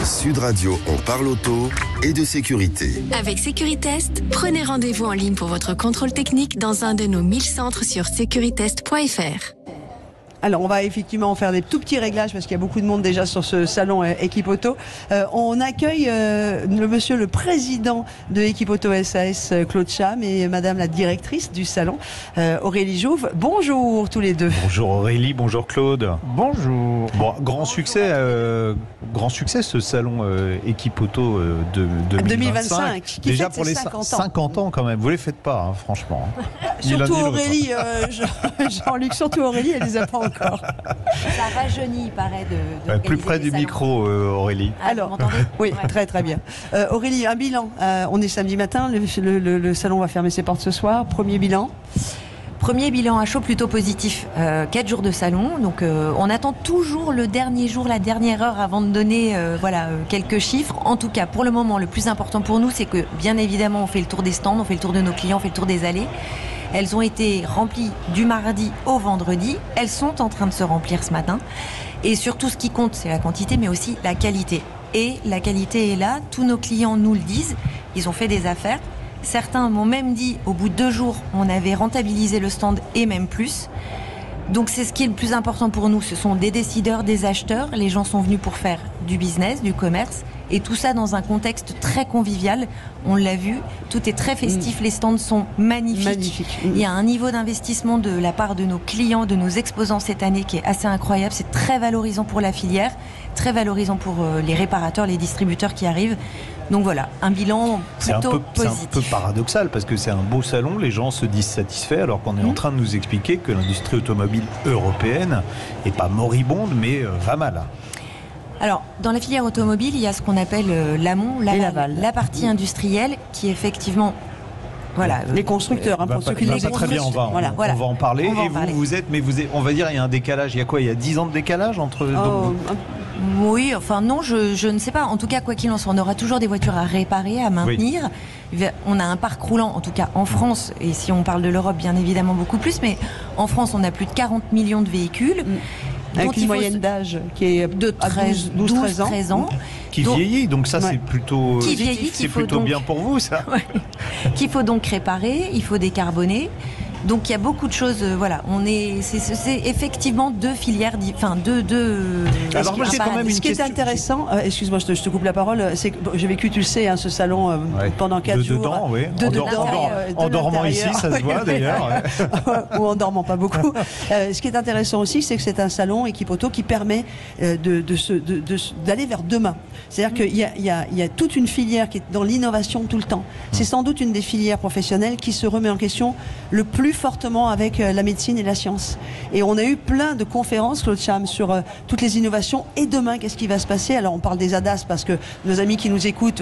Sud Radio, on parle auto et de sécurité. Avec Sécuritest, prenez rendez-vous en ligne pour votre contrôle technique dans un de nos 1000 centres sur securitest.fr. Alors, on va effectivement faire des tout petits réglages parce qu'il y a beaucoup de monde déjà sur ce salon Équipe Auto. On accueille le président de Équipe Auto SAS, Claude Cham, et madame la directrice du salon, Aurélie Jouve. Bonjour tous les deux. Bonjour Aurélie, bonjour Claude. Bonjour. Bon, grand succès ce salon Équipe Auto de 2025. Qui déjà fête pour ses les 50 ans. quand même. Vous les faites pas, hein, franchement. Surtout Aurélie, Jean-Luc, surtout Aurélie, elle les a pas encore. Ça rajeunit, il paraît, de plus près du micro, Aurélie. Alors, vous m'entendez ? oui, Ouais. très très bien. Aurélie, un bilan. On est samedi matin, le salon va fermer ses portes ce soir. Premier bilan. Premier bilan à chaud plutôt positif. 4 jours de salon, donc on attend toujours le dernier jour, la dernière heure avant de donner quelques chiffres. En tout cas, pour le moment, le plus important pour nous, c'est que bien évidemment, on fait le tour des stands, on fait le tour de nos clients, on fait le tour des allées. Elles ont été remplies du mardi au vendredi. Elles sont en train de se remplir ce matin. Et surtout, ce qui compte, c'est la quantité, mais aussi la qualité. Et la qualité est là. Tous nos clients nous le disent. Ils ont fait des affaires. Certains m'ont même dit, au bout de 2 jours, on avait rentabilisé le stand et même plus. Donc c'est ce qui est le plus important pour nous. Ce sont des décideurs, des acheteurs. Les gens sont venus pour faire du business, du commerce. Et tout ça dans un contexte très convivial. On l'a vu, tout est très festif, les stands sont magnifiques. Il y a un niveau d'investissement de la part de nos clients, de nos exposants cette année qui est assez incroyable. C'est très valorisant pour la filière, très valorisant pour les réparateurs, les distributeurs qui arrivent. Donc voilà, un bilan plutôt positif. C'est un peu paradoxal parce que c'est un beau salon, les gens se disent satisfaits alors qu'on est en train de nous expliquer que l'industrie automobile européenne n'est pas moribonde mais va mal. Alors, dans la filière automobile, il y a ce qu'on appelle l'amont, l'aval, la partie industrielle qui effectivement... Voilà, les constructeurs, pour ceux qui les très bien, on va en parler. Vous êtes, on va dire, il y a un décalage. Il y a quoi ? Il y a 10 ans de décalage entre... Oui, enfin non, je ne sais pas. En tout cas, quoi qu'il en soit, on aura toujours des voitures à réparer, à maintenir. Oui. On a un parc roulant, en tout cas en France, et si on parle de l'Europe, bien évidemment beaucoup plus, mais en France, on a plus de 40 millions de véhicules. Avec une moyenne d'âge qui est de 12-13 ans. Qui vieillit, donc ça c'est plutôt, donc, bien pour vous ça. Ouais. Qu'il faut donc réparer, il faut décarboner. Donc il y a beaucoup de choses, c'est effectivement deux filières, Alors moi j'ai quand même ce qui est intéressant, excuse-moi je te coupe la parole, c'est que j'ai vécu, tu le sais, ce salon pendant 4 jours. En dormant ici, ça se voit d'ailleurs. Ou en dormant pas beaucoup. Ce qui est intéressant aussi, c'est que c'est un salon Équipe Auto qui permet d'aller vers demain. C'est-à-dire qu'il y a toute une filière qui est dans l'innovation tout le temps. C'est sans doute une des filières professionnelles qui se remet en question le plus fortement avec la médecine et la science. Et on a eu plein de conférences, Claude Cham, sur toutes les innovations. Et demain, qu'est-ce qui va se passer ? Alors, on parle des ADAS parce que nos amis qui nous écoutent,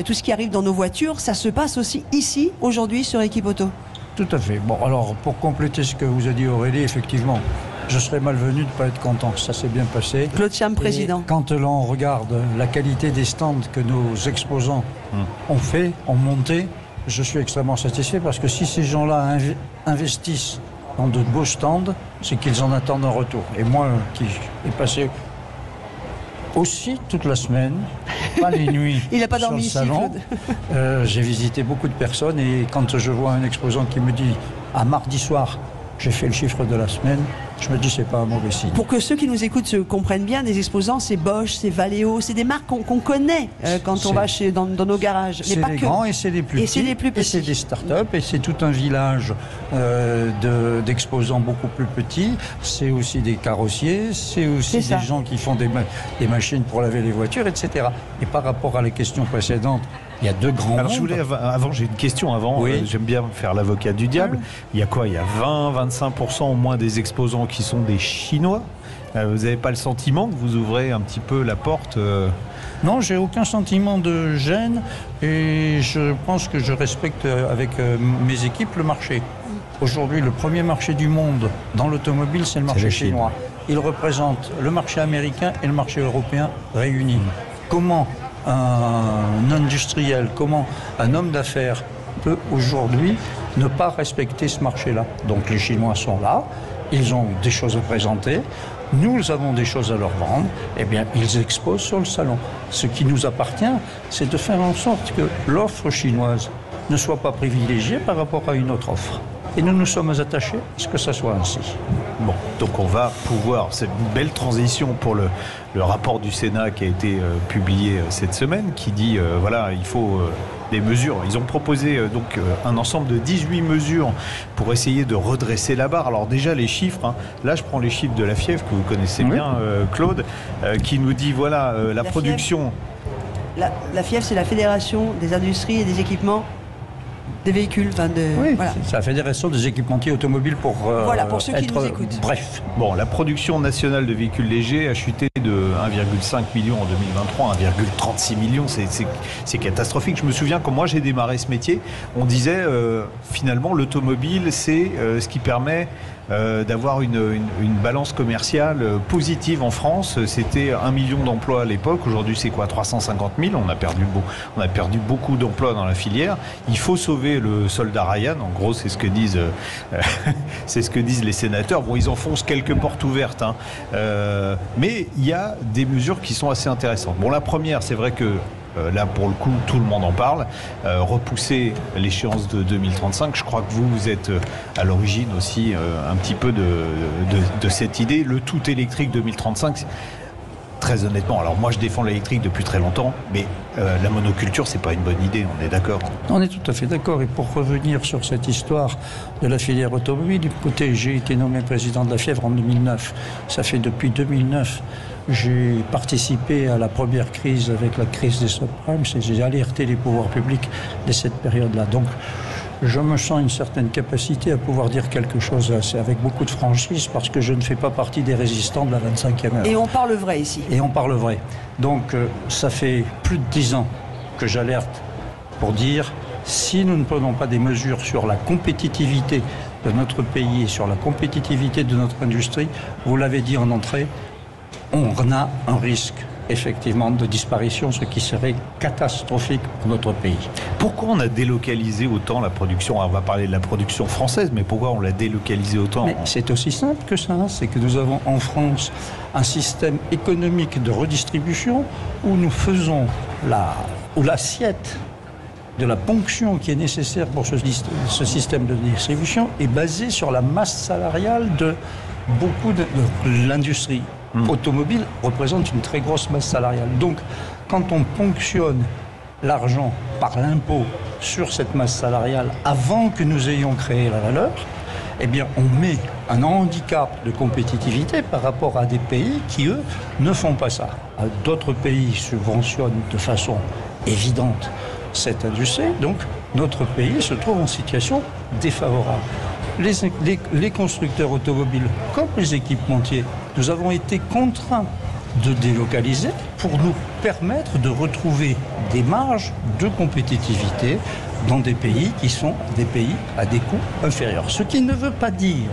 tout ce qui arrive dans nos voitures, ça se passe aussi ici, aujourd'hui, sur Équipe Auto. Tout à fait. Bon, alors, pour compléter ce que vous a dit Aurélie, effectivement, je serais malvenu de ne pas être content. Ça s'est bien passé. Claude Cham, président. Et quand l'on regarde la qualité des stands que nos exposants ont monté, je suis extrêmement satisfait parce que si ces gens-là investissent dans de beaux stands, c'est qu'ils en attendent un retour. Et moi, qui ai passé aussi toute la semaine, pas les nuits, il n'a pas dormi sur le salon, j'ai visité beaucoup de personnes et quand je vois un exposant qui me dit à mardi soir, j'ai fait le chiffre de la semaine, je me dis c'est pas un mauvais signe. Pour que ceux qui nous écoutent se comprennent bien, des exposants, c'est Bosch, c'est Valeo, c'est des marques qu'on connaît quand on va dans nos garages. C'est les grands et c'est les plus petits. Et c'est des start-up et c'est tout un village d'exposants beaucoup plus petits. C'est aussi des carrossiers, c'est aussi des gens qui font des machines pour laver les voitures, etc. Et par rapport à la question précédente, il y a 2 grands mondes. Je voulais, j'ai une question avant. Oui. J'aime bien faire l'avocat du diable. Il y a quoi ? Il y a 20-25% au moins des exposants qui sont des Chinois. Vous n'avez pas le sentiment que vous ouvrez un petit peu la porte Non, j'ai aucun sentiment de gêne et je pense que je respecte avec mes équipes le marché. Aujourd'hui, le premier marché du monde dans l'automobile, c'est le marché chinois. Il représente le marché américain et le marché européen réunis. Comment un industriel, comment un homme d'affaires peut aujourd'hui ne pas respecter ce marché-là ? Donc les Chinois sont là, ils ont des choses à présenter. nous avons des choses à leur vendre, eh bien, ils exposent sur le salon. Ce qui nous appartient, c'est de faire en sorte que l'offre chinoise ne soit pas privilégiée par rapport à une autre offre. Et nous nous sommes attachés à ce que ça soit ainsi. Bon, donc on va pouvoir, c'est une belle transition pour le rapport du Sénat qui a été publié cette semaine, qui dit, voilà, il faut des mesures. Ils ont proposé donc un ensemble de 18 mesures pour essayer de redresser la barre. Alors déjà les chiffres, hein, là je prends les chiffres de la FIEV, que vous connaissez bien, Claude, qui nous dit, voilà, la production... La FIEV, c'est la Fédération des industries et des équipements des véhicules, voilà. C'est la Fédération des équipementiers automobiles pour ceux qui nous écoutent. Bref. Bon, la production nationale de véhicules légers a chuté de 1,5 million en 2023 à 1,36 million. C'est catastrophique. Je me souviens quand moi j'ai démarré ce métier, on disait finalement l'automobile c'est ce qui permet d'avoir une balance commerciale positive en France. C'était 1 million d'emplois à l'époque. Aujourd'hui, c'est quoi, 350 000. On a perdu beaucoup d'emplois dans la filière. Il faut sauver le soldat Ryan. En gros, c'est ce que disent les sénateurs. Bon, ils enfoncent quelques portes ouvertes, hein. Mais il y a des mesures qui sont assez intéressantes. Bon, la première, c'est vrai que là, pour le coup, tout le monde en parle. Repousser l'échéance de 2035. Je crois que vous êtes à l'origine aussi un petit peu de cette idée. Le tout électrique 2035, très honnêtement, alors moi je défends l'électrique depuis très longtemps, mais la monoculture, c'est pas une bonne idée, on est d'accord? On est tout à fait d'accord. Et pour revenir sur cette histoire de la filière automobile, écoutez, j'ai été nommé président de la FIEV en 2009. Ça fait depuis 2009. J'ai participé à la première crise avec la crise des subprimes. J'ai alerté les pouvoirs publics de cette période-là. Donc, je me sens une certaine capacité à pouvoir dire quelque chose avec beaucoup de franchise parce que je ne fais pas partie des résistants de la 25e heure. Et on parle vrai ici. Et on parle vrai. Donc, ça fait plus de 10 ans que j'alerte pour dire si nous ne prenons pas des mesures sur la compétitivité de notre pays et sur la compétitivité de notre industrie, vous l'avez dit en entrée, on a un risque effectivement de disparition, ce qui serait catastrophique pour notre pays. Pourquoi on a délocalisé autant la production? Alors on va parler de la production française, mais pourquoi on l'a délocalisé autant? Mais c'est aussi simple que ça, c'est que nous avons en France un système économique de redistribution où nous faisons l'assiette de la ponction qui est nécessaire pour ce système de distribution est basée sur la masse salariale de beaucoup de l'industrie. Automobile représente une très grosse masse salariale. Donc, quand on ponctionne l'argent par l'impôt sur cette masse salariale avant que nous ayons créé la valeur, eh bien, on met un handicap de compétitivité par rapport à des pays qui, eux, ne font pas ça. D'autres pays subventionnent de façon évidente cette industrie, donc notre pays se trouve en situation défavorable. Les constructeurs automobiles, comme les équipementiers, nous avons été contraints de délocaliser pour nous permettre de retrouver des marges de compétitivité dans des pays qui sont des pays à des coûts inférieurs. Ce qui ne veut pas dire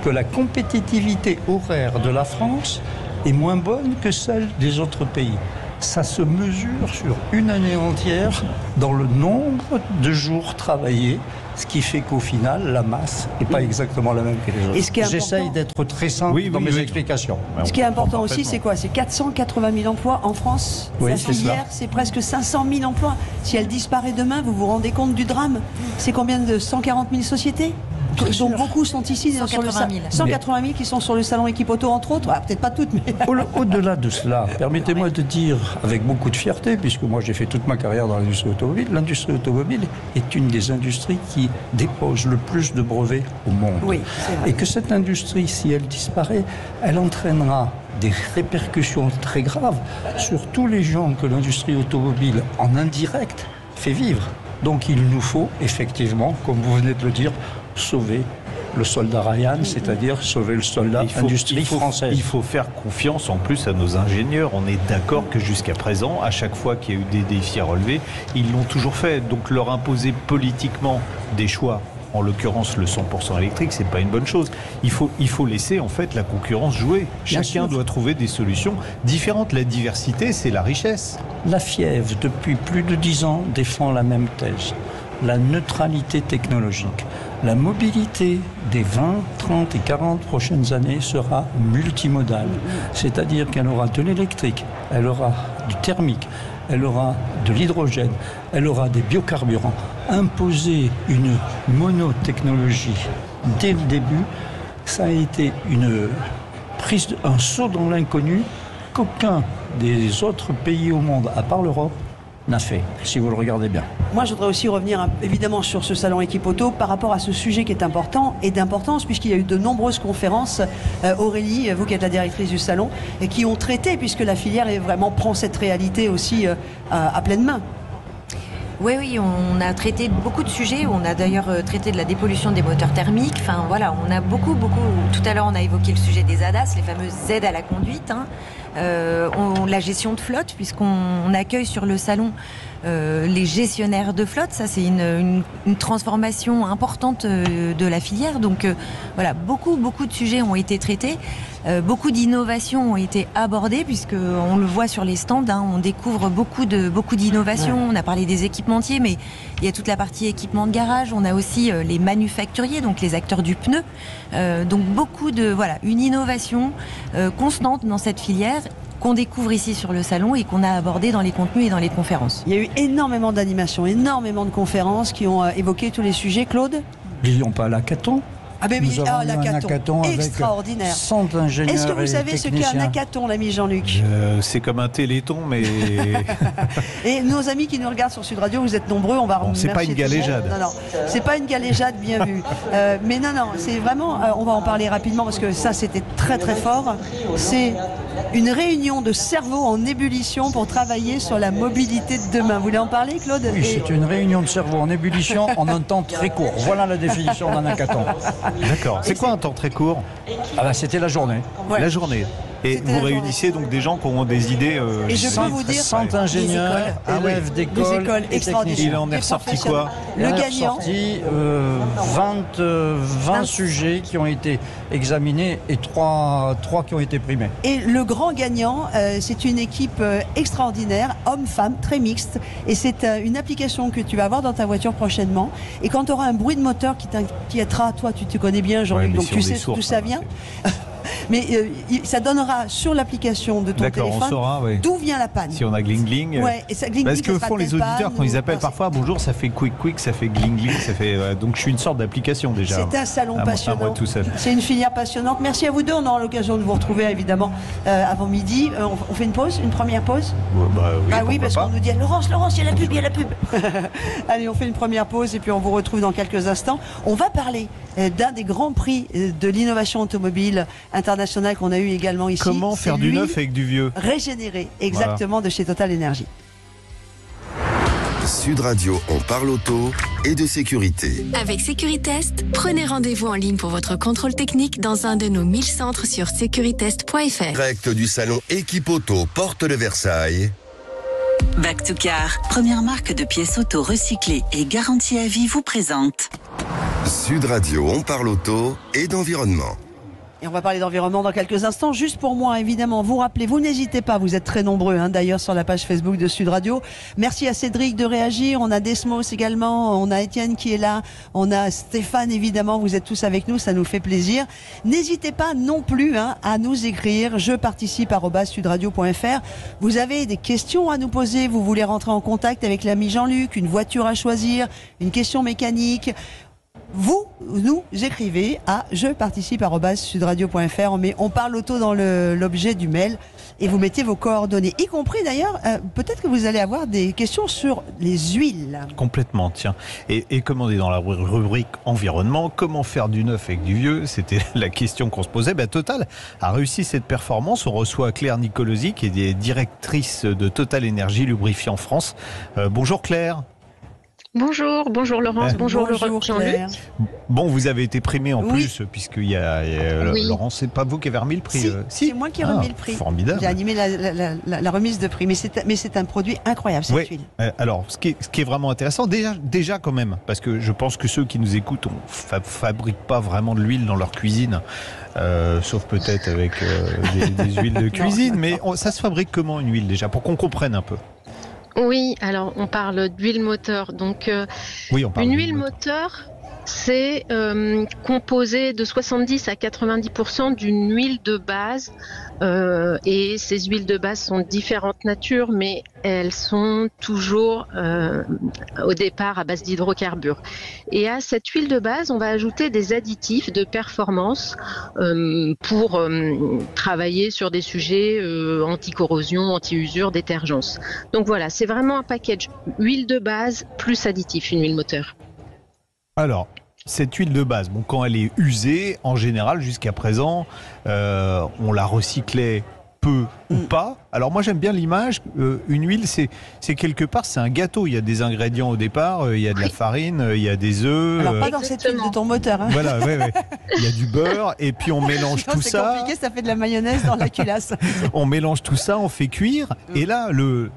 que la compétitivité horaire de la France est moins bonne que celle des autres pays. Ça se mesure sur une année entière dans le nombre de jours travaillés, ce qui fait qu'au final, la masse n'est pas exactement la même que les autres. J'essaye d'être très simple dans mes explications. Ce qui est important aussi, c'est quoi? C'est 480 000 emplois en France. Oui, la c'est filière, c'est presque 500 000 emplois. Si elle disparaît demain, vous vous rendez compte du drame? C'est combien de 140 000 sociétés? Donc beaucoup sont ici, 180 000. 180 000 qui sont sur le salon Équipe Auto, entre autres. Peut-être pas toutes, mais... Au-delà de cela, permettez-moi de dire avec beaucoup de fierté, puisque moi j'ai fait toute ma carrière dans l'industrie automobile, l'industrie automobile est une des industries qui dépose le plus de brevets au monde. Oui, c'est vrai. Et que cette industrie, si elle disparaît, elle entraînera des répercussions très graves sur tous les gens que l'industrie automobile, en indirect, fait vivre. Donc il nous faut effectivement, comme vous venez de le dire, sauver le soldat Ryan, c'est-à-dire sauver le soldat industrie française. Il faut faire confiance en plus à nos ingénieurs. On est d'accord que jusqu'à présent, à chaque fois qu'il y a eu des défis à relever, ils l'ont toujours fait. Donc leur imposer politiquement des choix, en l'occurrence le 100% électrique, c'est pas une bonne chose. Il faut laisser en fait la concurrence jouer. Chacun doit trouver des solutions différentes. La diversité, c'est la richesse. La FIEV, depuis plus de 10 ans, défend la même thèse. La neutralité technologique. La mobilité des 20, 30 et 40 prochaines années sera multimodale. C'est-à-dire qu'elle aura de l'électrique, elle aura du thermique, elle aura de l'hydrogène, elle aura des biocarburants. Imposer une monotechnologie dès le début, ça a été un saut dans l'inconnu qu'aucun des autres pays au monde, à part l'Europe, n'a fait, si vous le regardez bien. Moi, je voudrais aussi revenir évidemment sur ce salon Equipoto par rapport à ce sujet qui est important et d'importance puisqu'il y a eu de nombreuses conférences. Aurélie, vous qui êtes la directrice du salon, et qui ont traité, puisque la filière prend cette réalité aussi à pleine main. Oui, on a traité beaucoup de sujets. On a d'ailleurs traité de la dépollution des moteurs thermiques. Enfin voilà, on a beaucoup. Tout à l'heure, on a évoqué le sujet des ADAS, les fameuses aides à la conduite. La gestion de flotte, puisqu'on accueille sur le salon les gestionnaires de flotte. Ça, c'est une transformation importante de la filière. Donc voilà, beaucoup de sujets ont été traités. Beaucoup d'innovations ont été abordées, puisqu'on le voit sur les stands, on découvre beaucoup d'innovations. Ouais. On a parlé des équipementiers, mais il y a toute la partie équipement de garage. On a aussi les manufacturiers, donc les acteurs du pneu. Donc une innovation constante dans cette filière qu'on découvre ici sur le salon et qu'on a abordé dans les contenus et dans les conférences. Il y a eu énormément d'animations, énormément de conférences qui ont évoqué tous les sujets. Claude ? N'oublions pas l'hackathon. Ah ben oui, un hackathon extraordinaire. 100 ingénieurs. Est-ce que vous savez ce qu'est un hackathon, l'ami Jean-Luc ? C'est comme un téléthon, mais... Et nos amis qui nous regardent sur Sud Radio, vous êtes nombreux, on va remercier. C'est pas une galéjade. Non, c'est pas une galéjade, bien vu. Mais non, c'est vraiment, on va en parler rapidement parce que ça, c'était très très fort. C'est une réunion de cerveaux en ébullition pour travailler sur la mobilité de demain. Vous voulez en parler, Claude ? Oui, c'est une réunion de cerveaux en ébullition en un temps très court. Voilà la définition d'un hackathon. D'accord. C'est quoi un temps très court ? C'était la journée. Ouais. La journée. Et vous réunissez donc des gens qui ont des idées. Et je peux vous dire, 100 ingénieurs, élèves d'écoles extraordinaires. Il en est ressorti quoi ? Le gagnant. 20 sujets qui ont été examinés et 3 qui ont été primés. Et le grand gagnant, c'est une équipe extraordinaire, hommes-femmes, très mixte. Et c'est une application que tu vas avoir dans ta voiture prochainement. Et quand tu auras un bruit de moteur qui t'inquiétera, toi tu te connais bien, Jean-Luc, donc tu sais d'où ça vient. Mais ça donnera sur l'application de ton téléphone d'où vient la panne. Si on a gling-gling. Ouais, et ça gling-gling. Parce que font les auditeurs quand ils appellent parfois, bonjour, ça fait quick, ça fait gling-gling, ça fait. Donc je suis une sorte d'application déjà. C'est un salon passionnant. Moi tout seul. C'est une filière passionnante. Merci à vous deux. On aura l'occasion de vous retrouver évidemment avant midi. On fait une première pause. Oui, parce qu'on nous dit Laurence, il y a la pub. Allez, on fait une première pause et puis on vous retrouve dans quelques instants. On va parler d'un des grands prix de l'innovation automobile internationale qu'on a eu également ici. Comment faire du neuf avec du vieux ? Régénérer, exactement, de chez Total Energy. Sud Radio, on parle auto et de sécurité. Avec Sécuritest, prenez rendez-vous en ligne pour votre contrôle technique dans un de nos 1000 centres sur securitest.fr. Direct du salon Equipoto, porte de Versailles. Back to Car, première marque de pièces auto recyclées et garantie à vie, vous présente. Sud Radio, on parle auto et d'environnement. Et on va parler d'environnement dans quelques instants. Juste pour moi, évidemment, vous rappelez, vous n'hésitez pas, vous êtes très nombreux d'ailleurs sur la page Facebook de Sud Radio. Merci à Cédric de réagir, on a Desmos également, on a Étienne qui est là, on a Stéphane évidemment, vous êtes tous avec nous, ça nous fait plaisir. N'hésitez pas non plus à nous écrire, je participe@sudradio.fr. Vous avez des questions à nous poser, vous voulez rentrer en contact avec l'ami Jean-Luc, une voiture à choisir, une question mécanique. Vous nous écrivez à jeparticipe@sudradio.fr, mais on parle auto dans l'objet du mail et vous mettez vos coordonnées, y compris d'ailleurs, peut-être que vous allez avoir des questions sur les huiles. Complètement, tiens. Et comme on est dans la rubrique environnement, comment faire du neuf avec du vieux ? C'était la question qu'on se posait. Total a réussi cette performance. On reçoit Claire Nicolosi, qui est directrice de Total Energy Lubrifiant France. Bonjour Claire. Bonjour Laurence, bonjour Jean-Luc. Bon, vous avez été primé en plus, puisqu'il y a Laurence, c'est pas vous qui avez remis le prix. Si, c'est moi qui ai remis le prix. Formidable. J'ai animé la remise de prix, mais c'est un produit incroyable, cette huile. Alors, ce qui est vraiment intéressant, déjà quand même, parce que je pense que ceux qui nous écoutent ne fabriquent pas vraiment de l'huile dans leur cuisine, sauf peut-être avec des huiles de cuisine, mais ça se fabrique comment une huile déjà, pour qu'on comprenne un peu ? Oui, alors on parle d'huile moteur. Donc, on parle une huile moteur, c'est composé de 70 à 90% d'une huile de base. Et ces huiles de base sont de différentes natures, mais elles sont toujours au départ à base d'hydrocarbures. Et à cette huile de base, on va ajouter des additifs de performance pour travailler sur des sujets anti-corrosion, anti-usure, détergence. Donc voilà, c'est vraiment un package huile de base plus additif, une huile moteur. Alors, cette huile de base, bon, quand elle est usée, en général, jusqu'à présent, on la recyclait peu ou pas. Alors moi, j'aime bien l'image. Une huile, c'est quelque part, c'est un gâteau. Il y a des ingrédients au départ, il y a de la farine, il y a des œufs. Alors pas dans cette huile de ton moteur. Hein. Voilà, ouais. Il y a du beurre et puis on mélange tout ça. C'est compliqué, ça fait de la mayonnaise dans la culasse. On mélange tout ça, on fait cuire. Et là, le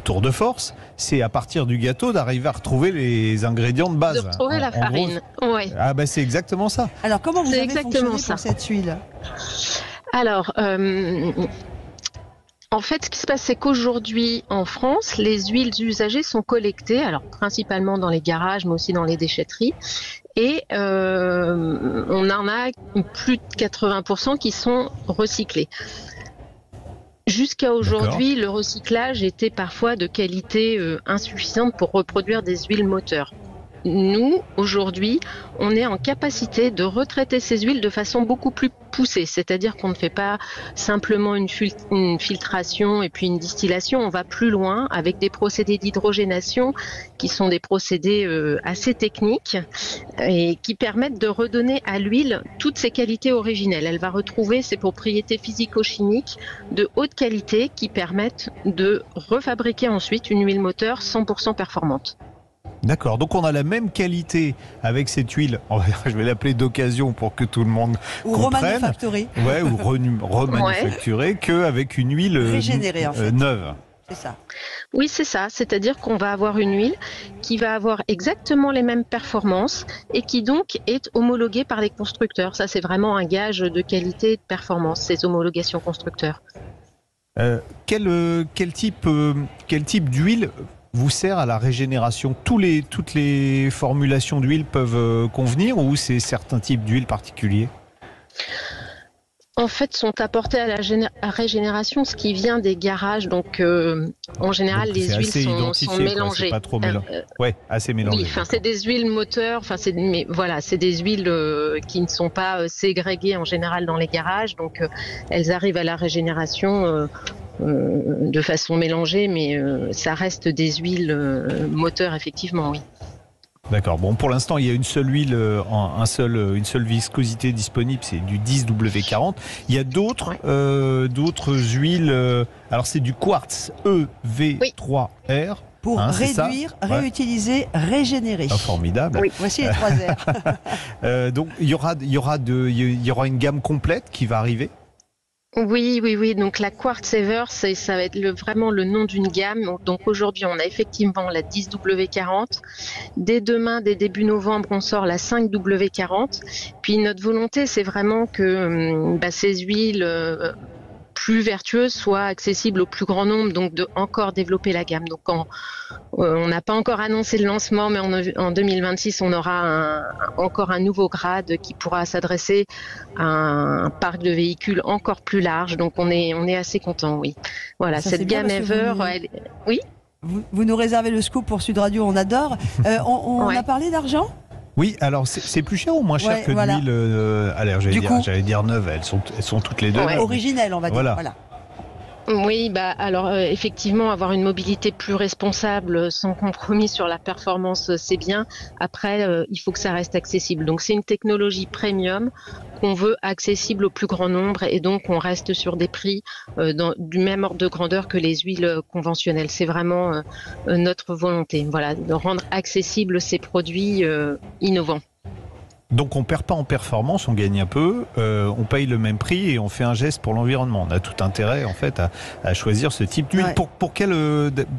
tour de force, c'est à partir du gâteau d'arriver à retrouver les ingrédients de base. De retrouver la farine, ouais. Ah bah c'est exactement ça. Alors comment vous avez fonctionné pour cette huile ? Alors, en fait, ce qui se passe, c'est qu'aujourd'hui, en France, les huiles usagées sont collectées, alors principalement dans les garages, mais aussi dans les déchetteries. Et on en a plus de 80% qui sont recyclés. Jusqu'à aujourd'hui, le recyclage était parfois de qualité insuffisante pour reproduire des huiles moteurs. Nous, aujourd'hui, on est en capacité de retraiter ces huiles de façon beaucoup plus poussée, c'est-à-dire qu'on ne fait pas simplement une filtration et puis une distillation, on va plus loin avec des procédés d'hydrogénation qui sont des procédés assez techniques et qui permettent de redonner à l'huile toutes ses qualités originelles. Elle va retrouver ses propriétés physico-chimiques de haute qualité qui permettent de refabriquer ensuite une huile moteur 100% performante. D'accord, donc on a la même qualité avec cette huile, je vais l'appeler d'occasion pour que tout le monde comprenne. Remanufacturée. Ouais, ou remanufacturée, qu'avec une huile régénérée, en fait. Neuve. C'est ça. Oui, c'est ça. C'est-à-dire qu'on va avoir une huile qui va avoir exactement les mêmes performances et qui donc est homologuée par les constructeurs. Ça, c'est vraiment un gage de qualité et de performance, ces homologations constructeurs. Quel type d'huile vous sert à la régénération ? Toutes les formulations d'huile peuvent convenir ou c'est certains types d'huile particuliers ? En fait, sont apportés à la régénération ce qui vient des garages. Donc, en général, donc, les huiles sont mélangées. C'est pas trop mélangé. Ouais, assez mélangé. Oui, c'est des huiles moteurs. C'est des huiles qui ne sont pas ségrégées en général dans les garages. Donc, elles arrivent à la régénération de façon mélangée, mais ça reste des huiles moteurs, effectivement, oui. D'accord. Bon, pour l'instant, il y a une seule huile, une seule viscosité disponible, c'est du 10W40. Il y a d'autres huiles. Alors, c'est du quartz EV3R. Pour réduire, réutiliser, régénérer. Ah, formidable. Oui, voici les 3 R. Donc, il y aura une gamme complète qui va arriver. Oui. Donc la Quartz Ever, ça va être vraiment le nom d'une gamme. Donc aujourd'hui, on a effectivement la 10W40. Dès demain, dès début novembre, on sort la 5W40. Puis notre volonté, c'est vraiment que ces huiles plus vertueuses soient accessibles au plus grand nombre, donc de encore développer la gamme. Donc on n'a pas encore annoncé le lancement, mais en 2026, on aura encore un nouveau grade qui pourra s'adresser à un parc de véhicules encore plus large. Donc on est assez content, oui. Voilà, ça, cette gamme Ever, oui. Vous nous réservez le scoop pour Sud Radio, on adore. On a parlé d'argent ? Oui, alors c'est plus cher ou moins cher que l'huile j'allais dire neuve, elles sont toutes les deux. Originelles, on va dire. Voilà. Oui, alors effectivement, avoir une mobilité plus responsable, sans compromis sur la performance, c'est bien. Après, il faut que ça reste accessible. Donc c'est une technologie premium qu'on veut accessible au plus grand nombre et donc on reste sur des prix du même ordre de grandeur que les huiles conventionnelles. C'est vraiment notre volonté, voilà, de rendre accessibles ces produits innovants. Donc on perd pas en performance, on gagne un peu, on paye le même prix et on fait un geste pour l'environnement. On a tout intérêt en fait à choisir ce type d'huile. Ouais.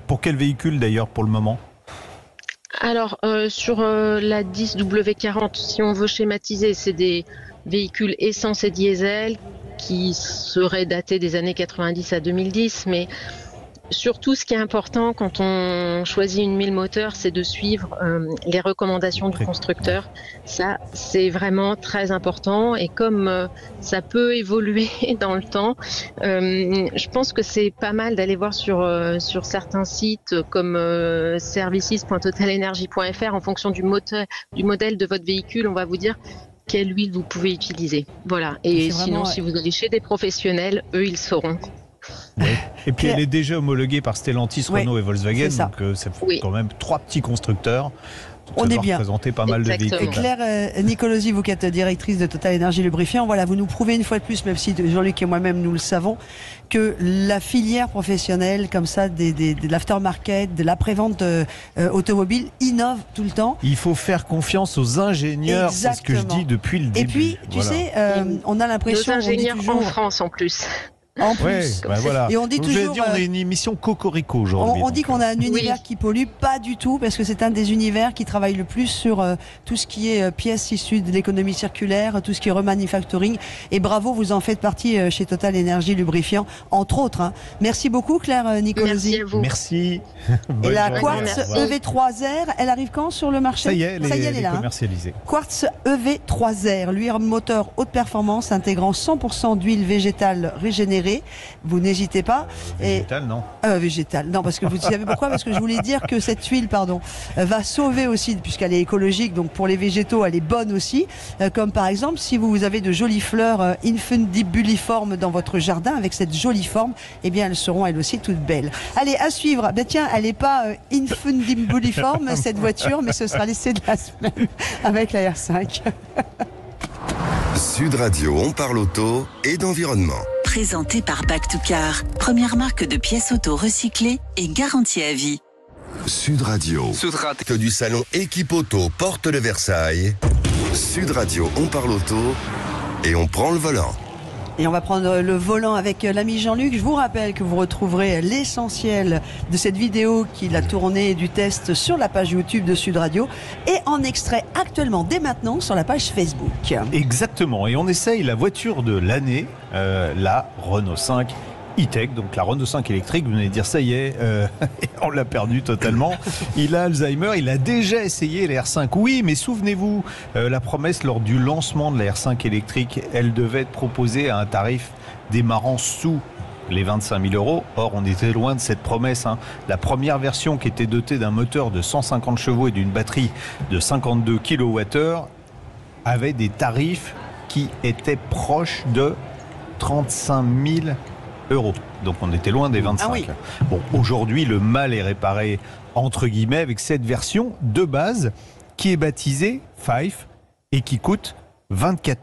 Pour quel véhicule d'ailleurs pour le moment ? Alors sur la 10W40, si on veut schématiser, c'est des véhicules essence et diesel qui seraient datés des années 90 à 2010, mais Surtout, ce qui est important quand on choisit une 1000 moteurs, c'est de suivre les recommandations du constructeur. Ça, c'est vraiment très important. Et comme ça peut évoluer dans le temps, je pense que c'est pas mal d'aller voir sur certains sites comme services.totalenergy.fr. En fonction du modèle de votre véhicule, on va vous dire quelle huile vous pouvez utiliser. Voilà. Et sinon, si vous allez chez des professionnels, eux, ils sauront. Ouais. Et puis elle est déjà homologuée par Stellantis, Renault et Volkswagen, donc ça fait quand même 3 petits constructeurs. On est bien. Présenter pas mal de véhicules. Claire Nicolosi, vous qui êtes directrice de Total Énergie Lubrifiant, voilà, vous nous prouvez une fois de plus, même si Jean-Luc et moi-même nous le savons, que la filière professionnelle comme ça, de l'aftermarket, de l'après-vente automobile, innove tout le temps. Il faut faire confiance aux ingénieurs, c'est ce que je dis depuis le début. Et puis, tu sais, on a l'impression... Nos ingénieurs en France en plus. En plus. Voilà. Et on dit toujours. On est une émission cocorico aujourd'hui. On dit qu'on a un univers qui pollue, pas du tout, parce que c'est un des univers qui travaille le plus sur tout ce qui est pièces issues de l'économie circulaire, tout ce qui est remanufacturing. Et bravo, vous en faites partie chez Total Énergie Lubrifiant, entre autres. Hein. Merci beaucoup, Claire Nicolosi. Merci à vous. Merci. Et la Quartz EV3R, elle arrive quand sur le marché? Ça y est, elle est là. Commercialisée. Quartz EV3R, lui, moteur haute performance intégrant 100% d'huile végétale régénérée. Vous n'hésitez pas. Végétal, non. Végétal, non, parce que vous savez pourquoi? Parce que je voulais dire que cette huile, va sauver aussi, puisqu'elle est écologique, donc pour les végétaux, elle est bonne aussi. Comme par exemple, si vous avez de jolies fleurs infundibuliformes dans votre jardin, avec cette jolie forme, eh bien, elles seront elles aussi toutes belles. Allez, à suivre. Ben tiens, elle n'est pas infundibuliforme, cette voiture, mais ce sera l'essai de la semaine avec la R5. Sud Radio, on parle auto et d'environnement. Présenté par Back to Car, première marque de pièces auto recyclées et garantie à vie. Sud Radio, que du salon Équipe Auto Porte de Versailles. Sud Radio, on parle auto et on prend le volant. Et on va prendre le volant avec l'ami Jean-Luc. Je vous rappelle que vous retrouverez l'essentiel de cette vidéo qu'il a tournée du test sur la page YouTube de Sud Radio et en extrait actuellement dès maintenant sur la page Facebook. Exactement. Et on essaye la voiture de l'année, la Renault 5 E-Tech, donc la Renault 5 électrique. Vous venez de dire ça y est, on l'a perdu totalement. Il a Alzheimer, il a déjà essayé la R5. Oui, mais souvenez-vous, la promesse lors du lancement de la R5 électrique, elle devait être proposée à un tarif démarrant sous les 25 000 euros. Or, on était loin de cette promesse. Hein. La première version, qui était dotée d'un moteur de 150 chevaux et d'une batterie de 52 kWh, avait des tarifs qui étaient proches de 35 000 euros. Donc on était loin des 25. Ah oui. Bon, aujourd'hui, le mal est réparé, entre guillemets, avec cette version de base qui est baptisée 5 et qui coûte 24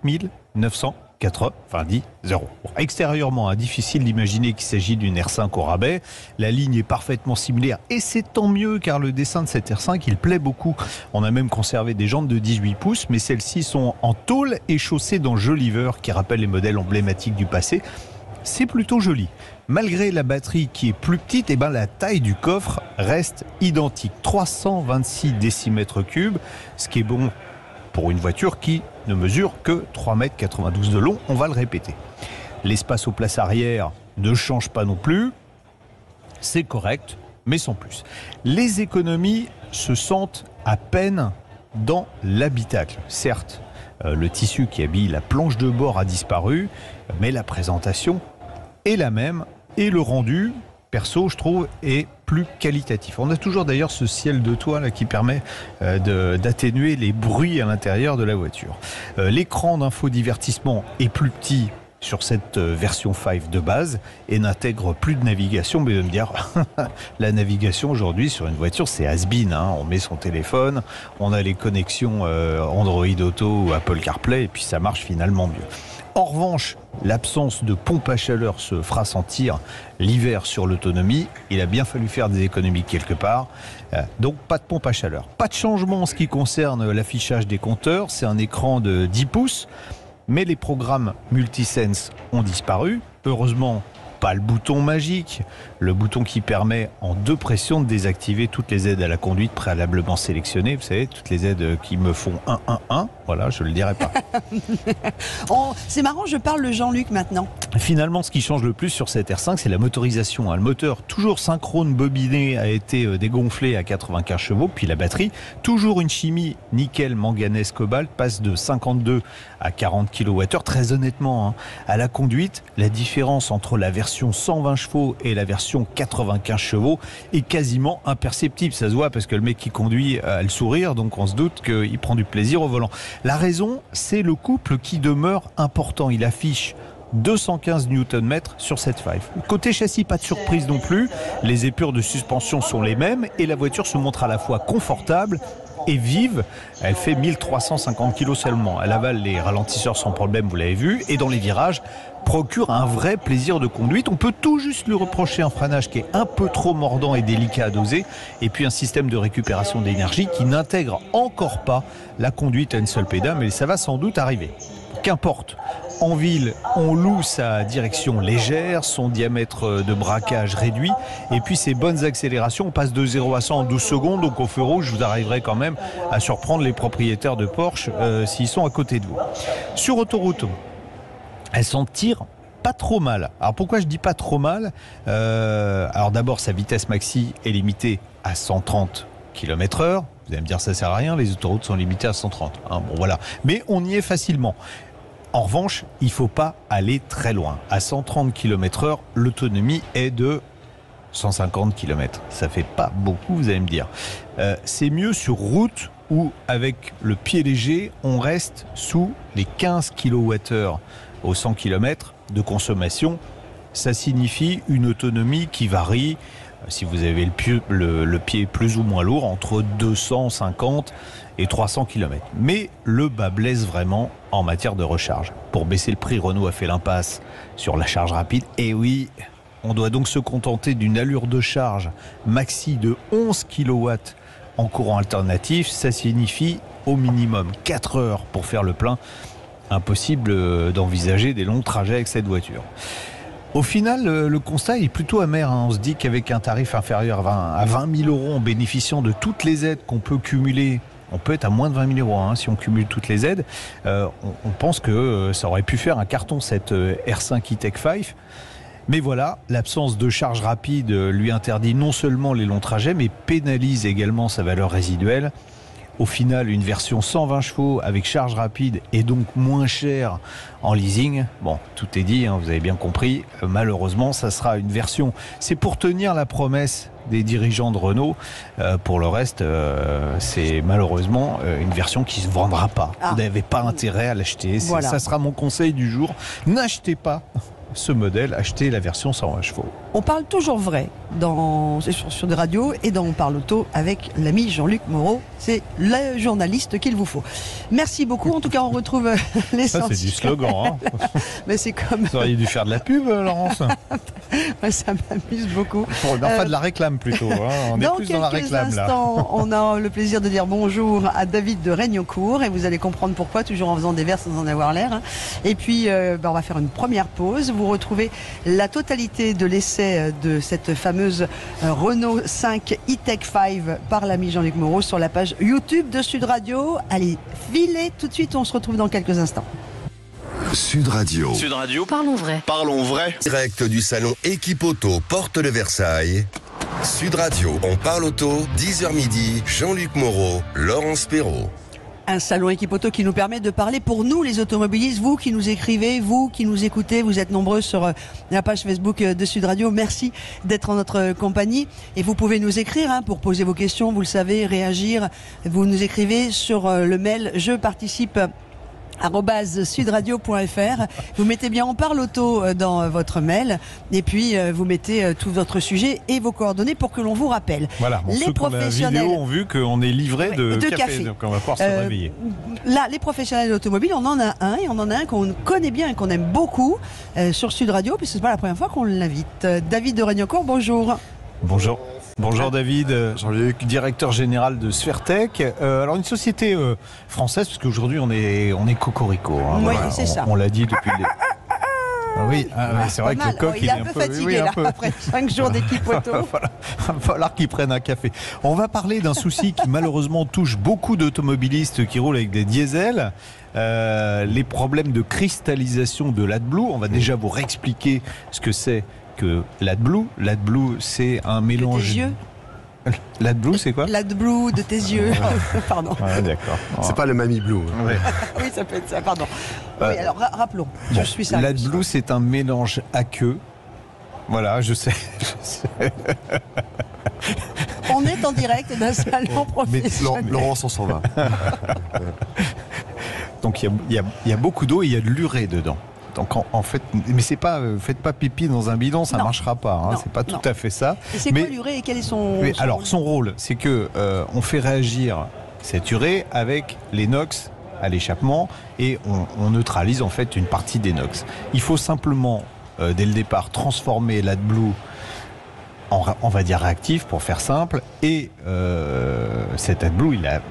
990 euros. Bon, extérieurement, difficile d'imaginer qu'il s'agit d'une R5 au rabais. La ligne est parfaitement similaire et c'est tant mieux car le dessin de cette R5, il plaît beaucoup. On a même conservé des jantes de 18 pouces, mais celles-ci sont en tôle et chaussées dans Joliver qui rappelle les modèles emblématiques du passé. C'est plutôt joli. Malgré la batterie qui est plus petite, la taille du coffre reste identique. 326 décimètres cubes, ce qui est bon pour une voiture qui ne mesure que 3,92 m de long. On va le répéter. L'espace aux places arrière ne change pas non plus. C'est correct, mais sans plus. Les économies se sentent à peine dans l'habitacle. Certes, le tissu qui habille la planche de bord a disparu, mais la présentation est la même et le rendu, perso, je trouve, est plus qualitatif. On a toujours d'ailleurs ce ciel de toit là, qui permet d'atténuer les bruits à l'intérieur de la voiture. L'écran d'infodivertissement est plus petit sur cette version 5 de base et n'intègre plus de navigation. Mais de me dire, la navigation aujourd'hui sur une voiture, c'est has-been. On met son téléphone, on a les connexions Android Auto ou Apple CarPlay et puis ça marche finalement mieux. En revanche, l'absence de pompe à chaleur se fera sentir l'hiver sur l'autonomie. Il a bien fallu faire des économies quelque part. Donc pas de pompe à chaleur. Pas de changement en ce qui concerne l'affichage des compteurs. C'est un écran de 10 pouces. Mais les programmes Multisense ont disparu. Heureusement, pas le bouton magique, le bouton qui permet en 2 pressions de désactiver toutes les aides à la conduite préalablement sélectionnées. Vous savez, toutes les aides qui me font 1-1-1, voilà, je ne le dirai pas. C'est marrant, je parle de Jean-Luc maintenant. Finalement, ce qui change le plus sur cette R5, c'est la motorisation. Le moteur, toujours synchrone bobiné, a été dégonflé à 95 chevaux, puis la batterie, toujours une chimie nickel, manganèse, cobalt, passe de 52 à 40 kWh. Très honnêtement, à la conduite, la différence entre la version 120 chevaux et la version 95 chevaux est quasiment imperceptible. Ça se voit parce que le mec qui conduit a le sourire, donc on se doute qu'il prend du plaisir au volant. La raison, c'est le couple qui demeure important. Il affiche 215 Nm sur cette 5. Côté châssis, pas de surprise non plus. Les épures de suspension sont les mêmes et la voiture se montre à la fois confortable et vive. Elle fait 1350 kg seulement. Elle avale les ralentisseurs sans problème, vous l'avez vu, et dans les virages procure un vrai plaisir de conduite. On peut tout juste lui reprocher un freinage qui est un peu trop mordant et délicat à doser, et puis un système de récupération d'énergie qui n'intègre encore pas la conduite à une seule pédale, mais ça va sans doute arriver. Qu'importe. En ville, on loue sa direction légère, son diamètre de braquage réduit, et puis ses bonnes accélérations. On passe de 0 à 100 en 12 secondes, donc au feu rouge, vous arriverez quand même à surprendre les propriétaires de Porsche s'ils sont à côté de vous. Sur autoroute, elle s'en tire pas trop mal. Alors pourquoi je dis pas trop mal ? Alors d'abord, sa vitesse maxi est limitée à 130 km/h. Vous allez me dire ça sert à rien, les autoroutes sont limitées à 130. Bon voilà, mais on y est facilement. En revanche, il ne faut pas aller très loin. À 130 km/h, l'autonomie est de 150 km. Ça fait pas beaucoup, vous allez me dire. C'est mieux sur route où, avec le pied léger, on reste sous les 15 kWh au 100 km de consommation. Ça signifie une autonomie qui varie, si vous avez le pied plus ou moins lourd, entre 250 et 300 km. Mais le bas blesse vraiment en matière de recharge. Pour baisser le prix, Renault a fait l'impasse sur la charge rapide. Et oui, on doit donc se contenter d'une allure de charge maxi de 11 kW en courant alternatif. Ça signifie au minimum 4 heures pour faire le plein. Impossible d'envisager des longs trajets avec cette voiture. Au final, le constat est plutôt amer. On se dit qu'avec un tarif inférieur à 20 000 euros, en bénéficiant de toutes les aides qu'on peut cumuler, on peut être à moins de 20 000 euros si on cumule toutes les aides. On pense que ça aurait pu faire un carton, cette R5 E-Tech 5. Mais voilà, l'absence de charge rapide lui interdit non seulement les longs trajets, mais pénalise également sa valeur résiduelle. Au final, une version 120 chevaux avec charge rapide est donc moins chère en leasing. Bon, tout est dit, vous avez bien compris. Malheureusement, ça sera une version. C'est pour tenir la promesse des dirigeants de Renault. Pour le reste, c'est malheureusement une version qui ne se vendra pas. Vous n'avez pas intérêt à l'acheter. Voilà. Ça sera mon conseil du jour. N'achetez pas ce modèle, achetez la version 120 chevaux. On parle toujours vrai sur des radios et dans On parle auto avec l'ami Jean-Luc Moreau. C'est le journaliste qu'il vous faut. Merci beaucoup. En tout cas, on retrouve l'essentiel. Ça, c'est du slogan. Mais c'est comme... Vous auriez dû faire de la pub, Laurence. Ça m'amuse beaucoup. Enfin, de la réclame plutôt. On est plus dans la réclame là. Dans quelques instants, on a le plaisir de dire bonjour à David de Regnocourt et vous allez comprendre pourquoi, toujours en faisant des vers sans en avoir l'air. Et puis, on va faire une première pause. Vous retrouvez la totalité de l'essai de cette fameuse Renault 5 E-Tech 5 par l'ami Jean-Luc Moreau sur la page YouTube de Sud Radio. Allez, filez tout de suite, on se retrouve dans quelques instants. Sud Radio. Sud Radio. Parlons vrai. Parlons vrai. Direct du salon Equipoto, porte de Versailles. Sud Radio, on parle auto, 10h midi, Jean-Luc Moreau, Laurence Perrault. Un salon Equipoto qui nous permet de parler pour nous les automobilistes, vous qui nous écrivez, vous qui nous écoutez, vous êtes nombreux sur la page Facebook de Sud Radio. Merci d'être en notre compagnie et vous pouvez nous écrire pour poser vos questions, vous le savez, réagir. Vous nous écrivez sur le mail je participe @sudradio.fr. Vous mettez bien On parle auto dans votre mail et puis vous mettez tout votre sujet et vos coordonnées pour que l'on vous rappelle. Voilà, les professionnels vidéo ont vu qu'on est livré de café, donc on va pouvoir se réveiller. Là, les professionnels d'automobile, on en a un et on en a un qu'on connaît bien et qu'on aime beaucoup sur Sud Radio, puisque c'est pas la première fois qu'on l'invite. David de Regnocourt, bonjour. Bonjour. Bonjour David, Jean-Luc, directeur général de Sfertech. Alors une société française, parce qu'aujourd'hui on est cocorico. Oui, voilà, c'est ça. On l'a dit depuis Oui, c'est vrai que le coq, il est un peu fatigué là, après 5 jours d'équipe auto. Il va falloir qu'il prenne un café. On va parler d'un souci qui malheureusement touche beaucoup d'automobilistes qui roulent avec des diesels. Les problèmes de cristallisation de l'AdBlue. On va déjà vous réexpliquer ce que c'est que l'AdBlue. L'AdBlue, c'est un mélange... De tes yeux. L'AdBlue, c'est quoi? L'AdBlue de tes yeux. Pardon. Ouais, d'accord. C'est pas le Mamie Blue. Ouais. Oui, ça peut être ça, pardon. Oui, alors rappelons. Je suis sérieux. L'AdBlue, c'est un mélange aqueux. Voilà, je sais. On est en direct d'un salon professionnel. Laurence, on s'en va. Donc il y a beaucoup d'eau et il y a de l'urée dedans. Donc en fait, mais c'est pas, faites pas pipi dans un bidon, ça marchera pas. Hein, c'est pas tout à fait ça. Et c'est quoi l'urée et quel est son rôle? Alors son rôle, c'est que on fait réagir cette urée avec les NOx à l'échappement et on neutralise en fait une partie des NOx. Il faut simplement dès le départ transformer l'AdBlue on va dire réactif pour faire simple, et cet AdBlue il a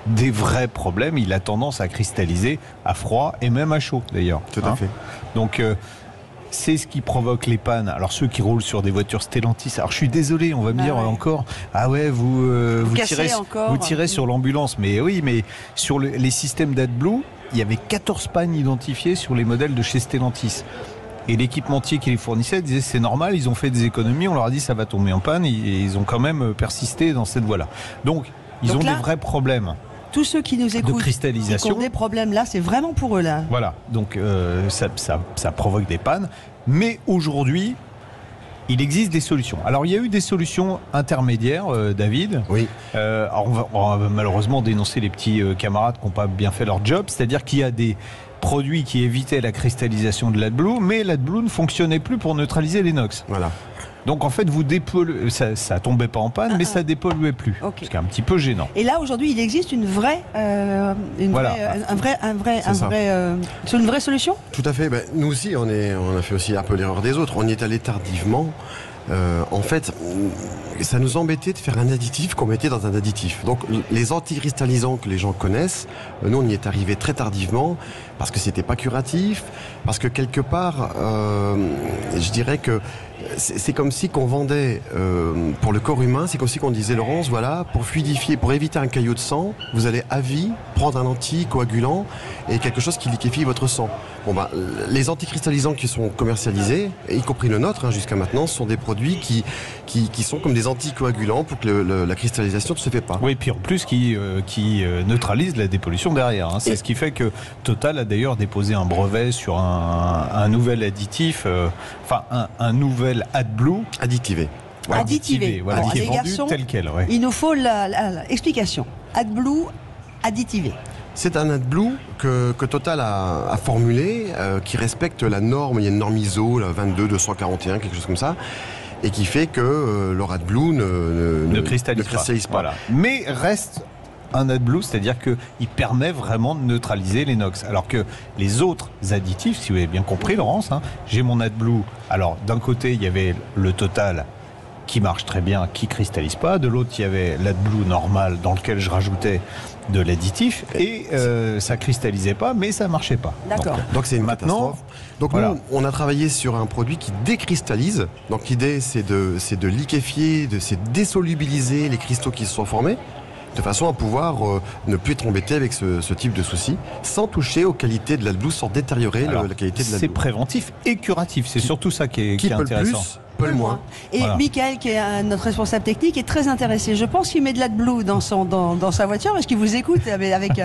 des vrais problèmes, il a tendance à cristalliser à froid et même à chaud d'ailleurs. Tout à fait. Donc c'est ce qui provoque les pannes. Alors ceux qui roulent sur des voitures Stellantis, alors je suis désolé, on va me dire encore, ah ouais, vous tirez sur l'ambulance, mais oui, mais sur les systèmes d'AdBlue, il y avait 14 pannes identifiées sur les modèles de chez Stellantis. Et l'équipementier qui les fournissait disait c'est normal, ils ont fait des économies, on leur a dit ça va tomber en panne, et ils ont quand même persisté dans cette voie-là. Donc ils ont des vrais problèmes. Tous ceux qui nous écoutent, de cristallisation, qui ont des problèmes là, c'est vraiment pour eux là. Voilà, donc ça provoque des pannes. Mais aujourd'hui, il existe des solutions. Alors il y a eu des solutions intermédiaires, David. Oui. Alors on va malheureusement dénoncer les petits camarades qui n'ont pas bien fait leur job. C'est-à-dire qu'il y a des produits qui évitaient la cristallisation de l'AdBlue, mais l'AdBlue ne fonctionnait plus pour neutraliser les NOx. Voilà. Donc en fait, vous dépolluez, ça tombait pas en panne, mais ça dépolluait plus, ce qui est un petit peu gênant. Et là aujourd'hui, il existe une vraie solution. Tout à fait. Nous aussi, on a fait aussi un peu l'erreur des autres. On y est allé tardivement. En fait, ça nous embêtait de faire un additif qu'on mettait dans un additif. Donc les anticristallisants que les gens connaissent, nous on y est arrivé très tardivement parce que c'était pas curatif, parce que quelque part, je dirais que c'est comme si qu'on vendait pour le corps humain, c'est comme si qu'on disait Laurence, voilà, pour fluidifier, pour éviter un caillot de sang, vous allez à vie prendre un anticoagulant et quelque chose qui liquéfie votre sang. Les anticristallisants qui sont commercialisés, y compris le nôtre jusqu'à maintenant, sont des produits qui sont comme des anticoagulants pour que la cristallisation ne se fait pas. Oui, puis en plus qui neutralise la dépollution derrière. Hein. C'est ce qui fait que Total a d'ailleurs déposé un brevet sur un nouvel additif, un nouvel AdBlue additivé. Ouais. Additivé. Voilà, qui est vendu garçons, tel quel. Ouais. Il nous faut l'explication. AdBlue additivé. C'est un AdBlue que Total a formulé, qui respecte la norme, il y a une norme ISO, la 22241, quelque chose comme ça, et qui fait que leur AdBlue ne cristallise pas. Voilà. Mais reste un AdBlue, c'est-à-dire qu'il permet vraiment de neutraliser les NOx. Alors que les autres additifs, si vous avez bien compris Laurence, j'ai mon AdBlue, alors d'un côté il y avait le Total qui marche très bien, qui cristallise pas, de l'autre il y avait l'AdBlue normal dans lequel je rajoutais de l'additif et ça cristallisait pas mais ça marchait pas. D'accord. Donc c'est une catastrophe. Donc voilà. Nous on a travaillé sur un produit qui décristallise. Donc l'idée c'est de liquéfier, c'est de désolubiliser les cristaux qui se sont formés de façon à pouvoir ne plus être embêté avec ce type de soucis sans toucher aux qualités de l'AdBlue, sans détériorer la qualité de l'AdBlue. C'est préventif et curatif, c'est surtout ça qui est intéressant. Peu le moins. Et voilà. Michael, qui est notre responsable technique, est très intéressé. Je pense qu'il met de l'AdBlue dans sa voiture parce qu'il vous écoute avec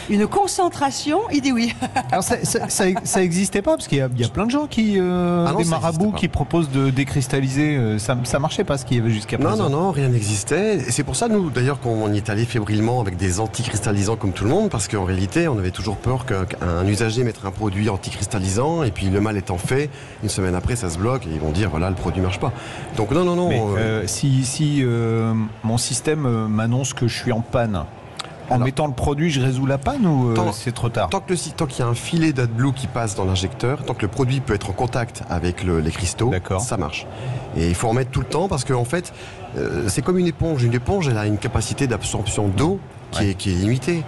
une concentration. Il dit oui. Alors ça n'existait pas parce qu'il y a plein de gens des marabouts qui proposent de décristalliser. Ça marchait pas ce qu'il y avait jusqu'à présent. Non, rien n'existait. Et c'est pour ça nous d'ailleurs qu'on y est allé fébrilement avec des anticristallisants comme tout le monde, parce qu'en réalité on avait toujours peur qu'un usager mette un produit anticristallisant et puis le mal étant fait, une semaine après ça se bloque et ils vont dire voilà le produit marche pas. Donc non. Mais, si mon système m'annonce que je suis en panne, en mettant le produit, je résous la panne ou c'est trop tard? Tant qu'il y a un filet d'AdBlue qui passe dans l'injecteur, tant que le produit peut être en contact avec les cristaux, ça marche. Et il faut en mettre tout le temps parce qu'en fait, c'est comme une éponge. Une éponge, elle a une capacité d'absorption d'eau qui est limitée.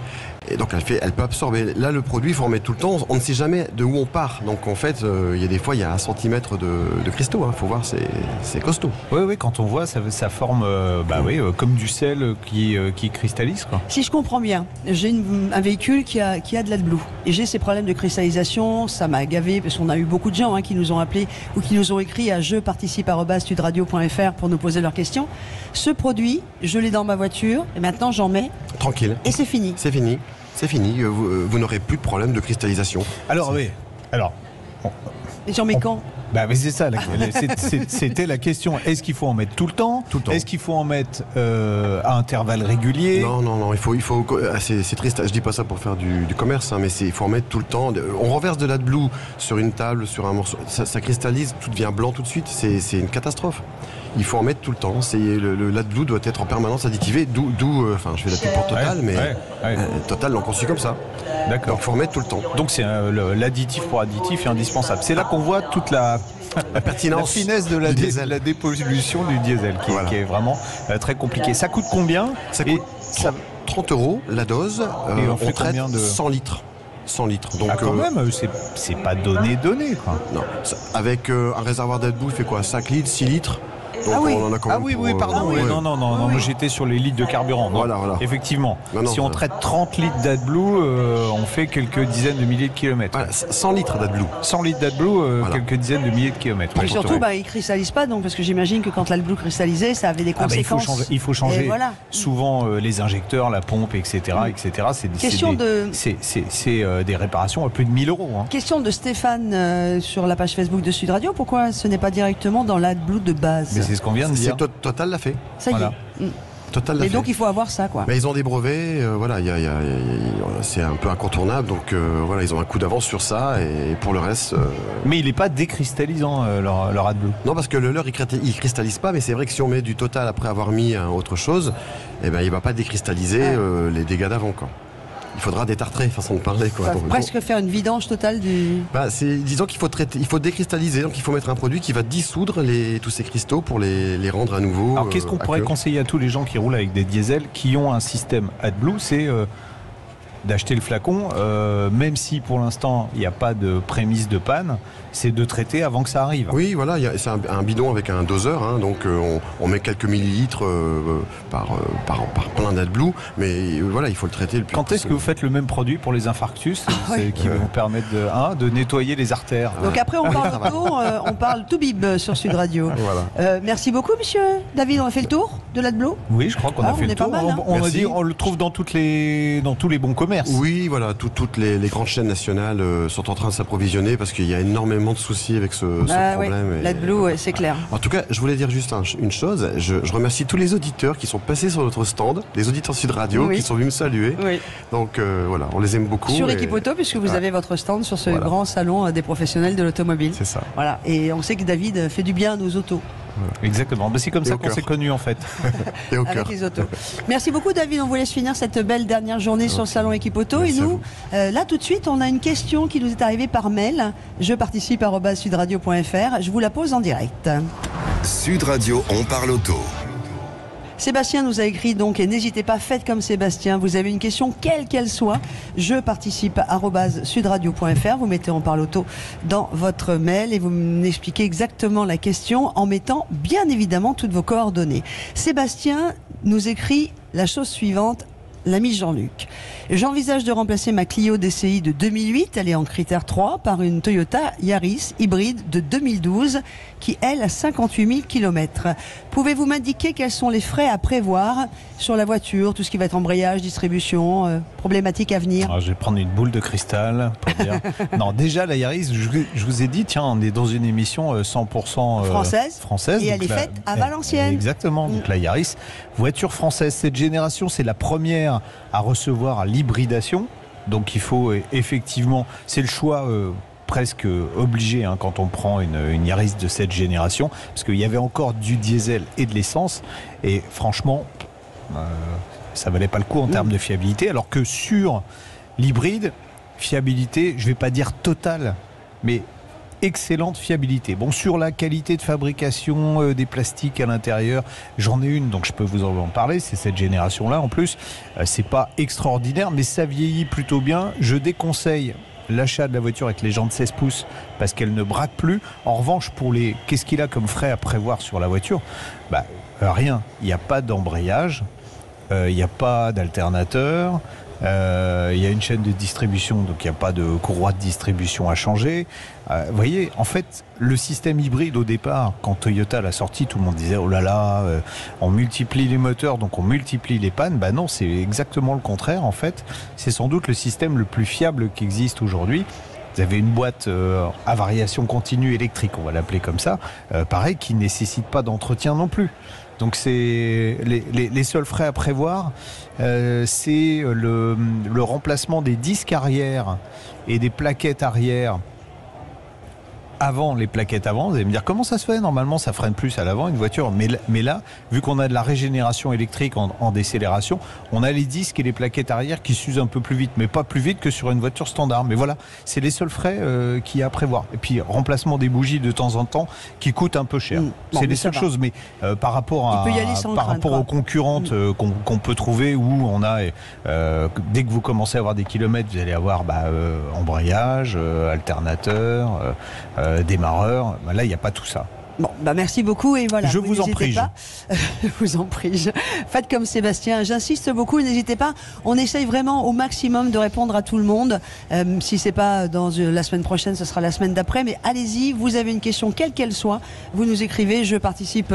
Et donc elle peut absorber. Là, le produit, il faut en mettre tout le temps. On ne sait jamais de où on part. Donc en fait, il y a des fois, il y a 1 centimètre de cristaux. Il faut voir, c'est costaud. Oui, quand on voit, ça forme comme du sel qui cristallise, quoi. Si je comprends bien, j'ai un véhicule qui a de l'AdBlue et j'ai ces problèmes de cristallisation. Ça m'a gavé parce qu'on a eu beaucoup de gens qui nous ont appelés ou qui nous ont écrit à jeparticipe@sudradio.fr pour nous poser leurs questions. Ce produit, je l'ai dans ma voiture et maintenant j'en mets. Tranquille. Et c'est fini. C'est fini. C'est fini. Vous n'aurez plus de problème de cristallisation. Alors oui. Alors. Et j'en mets quand ? Mais c'est ça, c'était la question. Est-ce qu'il faut en mettre tout le temps ? Est-ce qu'il faut en mettre à intervalles réguliers ? Non, il faut c'est triste, je dis pas ça pour faire du commerce, mais il faut en mettre tout le temps. On renverse de l'AdBlue sur une table, sur un morceau, ça cristallise, tout devient blanc tout de suite, c'est une catastrophe. Il faut en mettre tout le temps. L'AdBlue doit être en permanence additivé, d'où je fais la pub pour Total, Total l'ont conçu comme ça. D'accord. Donc il faut en mettre tout le temps. Donc c'est l'additif pour additif est indispensable. C'est là qu'on voit toute la pertinence, la finesse de la dépollution du diesel, qui est vraiment très compliqué. Ça coûte combien ? Ça coûte 30 € la dose. Et on fait traite combien de 100 litres. 100 litres. Donc, quand même, c'est pas donné, quoi. Non. Avec un réservoir d'AdBlue, il fait quoi ? 5 litres, 6 litres. Donc on en a quand même pardon. Non, j'étais sur les litres de carburant. Donc, voilà. Effectivement, si on traite 30 litres d'AdBlue, on fait quelques dizaines de milliers de kilomètres. Voilà, 100 litres d'AdBlue. 100 litres d'AdBlue, quelques dizaines de milliers de kilomètres. Et surtout, il ne cristallise pas, donc, parce que j'imagine que quand l'AdBlue cristallisait, ça avait des conséquences. Il faut changer souvent les injecteurs, la pompe, etc. C'est des réparations à plus de 1000 €. Question de Stéphane sur la page Facebook de Sud Radio. Pourquoi ce n'est pas directement dans l'AdBlue de base ? C'est ce qu'on vient de dire. Total l'a fait. Ça y est. Total l'a fait. Et donc il faut avoir ça, quoi. Mais ils ont des brevets, c'est un peu incontournable, donc ils ont un coup d'avance sur ça, et pour le reste. Mais il n'est pas décristallisant leur AdBlue. Non, parce que le leur il cristallise pas, mais c'est vrai que si on met du Total après avoir mis autre chose, il va pas décristalliser les dégâts d'avant, quoi. Il faudra détartrer, façon de parler, quoi. Presque faire une vidange totale du. Disons qu'il faut décristalliser, donc il faut mettre un produit qui va dissoudre tous ces cristaux pour les rendre à nouveau. Alors qu'est-ce qu'on pourrait conseiller à tous les gens qui roulent avec des diesels qui ont un système AdBlue ? C'est d'acheter le flacon, même si pour l'instant il n'y a pas de prémisse de panne, c'est de traiter avant que ça arrive. Oui, voilà, c'est un bidon avec un doseur, donc on met quelques millilitres par plein d'AdBlue, mais voilà, il faut le traiter le plus. Quand est-ce que vous faites le même produit pour les infarctus, qui vont permettre de nettoyer les artères ? Donc après on parle auto, on parle tout bib sur Sud Radio. Voilà. Merci beaucoup, monsieur David. On a fait le tour de l'AdBlue ? Oui, je crois qu'on a fait le tour. Pas mal, on a dit, on le trouve dans tous les bons commerces. Oui, voilà, toutes les grandes chaînes nationales sont en train de s'approvisionner parce qu'il y a énormément de soucis avec ce problème. Oui. L'AdBlue, c'est clair. En tout cas, je voulais dire juste une chose. Je remercie tous les auditeurs qui sont passés sur notre stand, les auditeurs Sud Radio qui sont venus me saluer. Oui. Donc voilà, on les aime beaucoup. Sur Equipoto, puisque vous avez votre stand sur ce grand salon des professionnels de l'automobile. C'est ça. Voilà. Et on sait que David fait du bien à nos autos. Exactement, c'est comme ça qu'on s'est connus en fait. Et au avec les autos. Merci beaucoup David, on vous laisse finir cette belle dernière journée sur le salon Equipoto. Et nous, là tout de suite, on a une question qui nous est arrivée par mail. jeparticipe@sudradio.fr. Je vous la pose en direct. Sud Radio, on parle auto. Sébastien nous a écrit donc, et n'hésitez pas, faites comme Sébastien, vous avez une question quelle qu'elle soit, jeparticipe@sudradio.fr, vous mettez on parle auto dans votre mail et vous m'expliquez exactement la question en mettant bien évidemment toutes vos coordonnées. Sébastien nous écrit la chose suivante. L'ami Jean-Luc. J'envisage de remplacer ma Clio DCI de 2008, elle est en critère 3, par une Toyota Yaris hybride de 2012 qui, elle, a 58 000 km. Pouvez-vous m'indiquer quels sont les frais à prévoir sur la voiture, tout ce qui va être embrayage, distribution, problématiques à venir? Je vais prendre une boule de cristal pour dire... Non, déjà la Yaris, je vous ai dit, tiens, on est dans une émission 100% française. Et elle est faite à Valenciennes. Exactement, donc la Yaris, voiture française. Cette génération, c'est la première à recevoir l'hybridation. Donc il faut effectivement, c'est le choix presque obligé quand on prend une Yaris de cette génération, parce qu'il y avait encore du diesel et de l'essence, et franchement, ça valait pas le coup en termes de fiabilité, alors que sur l'hybride, fiabilité, je vais pas dire totale, mais excellente fiabilité. Bon, sur la qualité de fabrication des plastiques à l'intérieur, j'en ai une, donc je peux vous en parler. C'est cette génération-là en plus. C'est pas extraordinaire, mais ça vieillit plutôt bien. Je déconseille l'achat de la voiture avec les jantes 16 pouces parce qu'elle ne braque plus. En revanche, qu'est-ce qu'il a comme frais à prévoir sur la voiture ? Rien. Il n'y a pas d'embrayage, il n'y a pas d'alternateur, il y a une chaîne de distribution, donc il n'y a pas de courroie de distribution à changer. Vous voyez, en fait, le système hybride au départ, quand Toyota l'a sorti, tout le monde disait oh là là, on multiplie les moteurs, donc on multiplie les pannes. Non, c'est exactement le contraire en fait. C'est sans doute le système le plus fiable qui existe aujourd'hui. Vous avez une boîte à variation continue électrique, on va l'appeler comme ça, pareil, qui ne nécessite pas d'entretien non plus. Donc c'est les seuls frais à prévoir, c'est le remplacement des disques arrière et des plaquettes arrière avant les plaquettes avant. Vous allez me dire comment ça se fait ? Normalement ça freine plus à l'avant une voiture, mais là, vu qu'on a de la régénération électrique en décélération, on a les disques et les plaquettes arrière qui s'usent un peu plus vite, mais pas plus vite que sur une voiture standard. Mais voilà, c'est les seuls frais qu'il y a à prévoir. Et puis remplacement des bougies de temps en temps qui coûtent un peu cher. C'est les seules choses, mais par rapport aux concurrentes qu'on peut trouver, où on a dès que vous commencez à avoir des kilomètres, vous allez avoir embrayage, alternateur, démarreur. Là, il n'y a pas tout ça. Bon, merci beaucoup et voilà. Je vous en prie. Je vous en prie. Faites comme Sébastien. J'insiste beaucoup. N'hésitez pas. On essaye vraiment au maximum de répondre à tout le monde. Si c'est pas dans la semaine prochaine, ce sera la semaine d'après. Mais allez-y. Vous avez une question, quelle qu'elle soit, vous nous écrivez. Je participe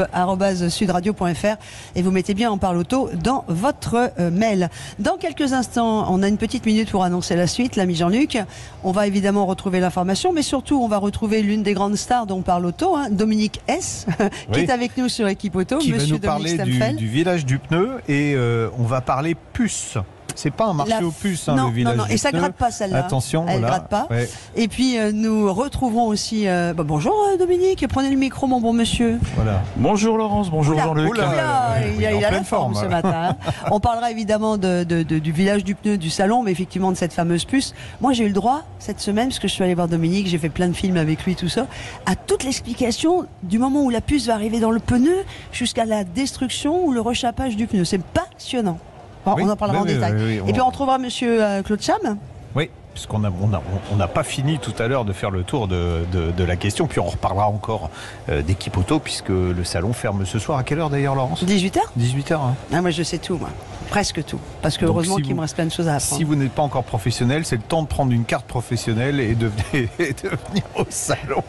@sudradio.fr et vous mettez bien On parle auto dans votre mail. Dans quelques instants, on a une petite minute pour annoncer la suite. L'ami Jean-Luc. On va évidemment retrouver l'information, mais surtout, on va retrouver l'une des grandes stars dont On parle auto, Dominique S, qui est avec nous sur Équipe Auto, qui Monsieur va nous parler du village du pneu et on va parler puce. C'est pas un marché aux puces, le village. Non, et ça gratte pas celle-là. Attention, elle gratte pas. Ouais. Et puis nous retrouverons aussi. Bonjour Dominique, prenez le micro, mon bon monsieur. Voilà. Bonjour Laurence, bonjour Jean-Luc. Il a la forme ce matin. On parlera évidemment du village du pneu, du salon, mais effectivement de cette fameuse puce. Moi, j'ai eu le droit cette semaine, parce que je suis allé voir Dominique, j'ai fait plein de films avec lui, tout ça, à toute l'explication du moment où la puce va arriver dans le pneu jusqu'à la destruction ou le rechapage du pneu. C'est passionnant. Bon, on en parlera en détail. Et puis on retrouvera Monsieur Claude Cham. Oui, puisqu'on n'a pas fini tout à l'heure de faire le tour de la question, puis on reparlera encore d'Équipe Auto, puisque le salon ferme ce soir. À quelle heure d'ailleurs, Laurence ? 18h. 18h. Hein. Moi je sais tout, moi. Presque tout. Parce que heureusement qu'il me reste plein de choses à apprendre. Si vous n'êtes pas encore professionnel, c'est le temps de prendre une carte professionnelle et de venir au salon.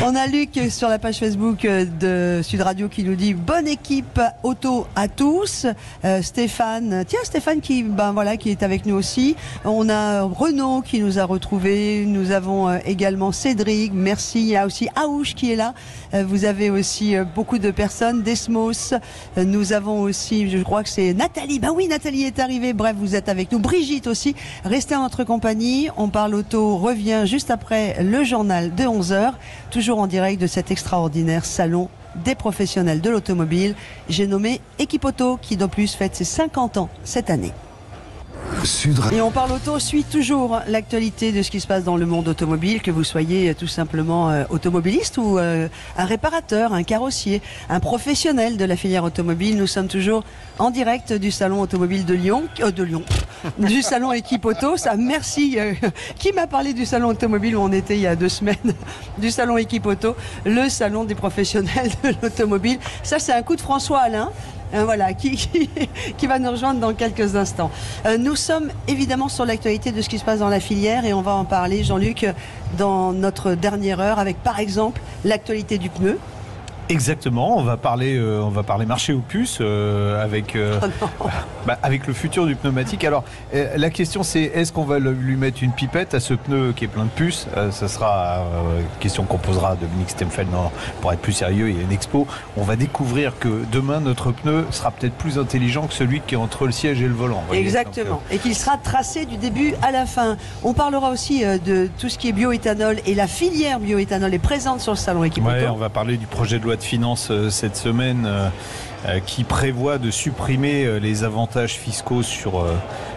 On a Luc sur la page Facebook de Sud Radio qui nous dit bonne équipe auto à tous. Stéphane qui est avec nous aussi. On a Renaud qui nous a retrouvés. Nous avons également Cédric. Merci. Il y a aussi Aouche qui est là. Vous avez aussi beaucoup de personnes. Desmos. Nous avons aussi, je crois que c'est Nathalie. Oui, Nathalie est arrivée. Bref, vous êtes avec nous. Brigitte aussi. Restez en notre compagnie. On parle auto revient juste après le journal de 11h. Toujours en direct de cet extraordinaire salon des professionnels de l'automobile. J'ai nommé Équipe Auto qui de plus fête ses 50 ans cette année. Et On parle auto suit toujours l'actualité de ce qui se passe dans le monde automobile, que vous soyez tout simplement automobiliste ou un réparateur, un carrossier, un professionnel de la filière automobile. Nous sommes toujours en direct du salon automobile de Lyon, du salon Équipe Auto. Ça, merci. Qui m'a parlé du salon automobile où on était il y a 2 semaines, du salon Équipe Auto, le salon des professionnels de l'automobile. Ça, c'est un coup de François Alain. Voilà, qui va nous rejoindre dans quelques instants. Nous sommes évidemment sur l'actualité de ce qui se passe dans la filière et on va en parler, Jean-Luc, dans notre dernière heure avec par exemple l'actualité du pneu. Exactement, on va parler marché aux puces avec le futur du pneumatique. Alors la question c'est est-ce qu'on va lui mettre une pipette à ce pneu qui est plein de puces? Ça sera une question qu'on posera à Dominique Stemfeld. Pour être plus sérieux, il y a une expo. On va découvrir que demain notre pneu sera peut-être plus intelligent que celui qui est entre le siège et le volant. Exactement, et qu'il sera tracé du début à la fin. On parlera aussi de tout ce qui est bioéthanol et la filière bioéthanol est présente sur le salon Équipe Auto. On va parler du projet de loi de finances cette semaine qui prévoit de supprimer les avantages fiscaux sur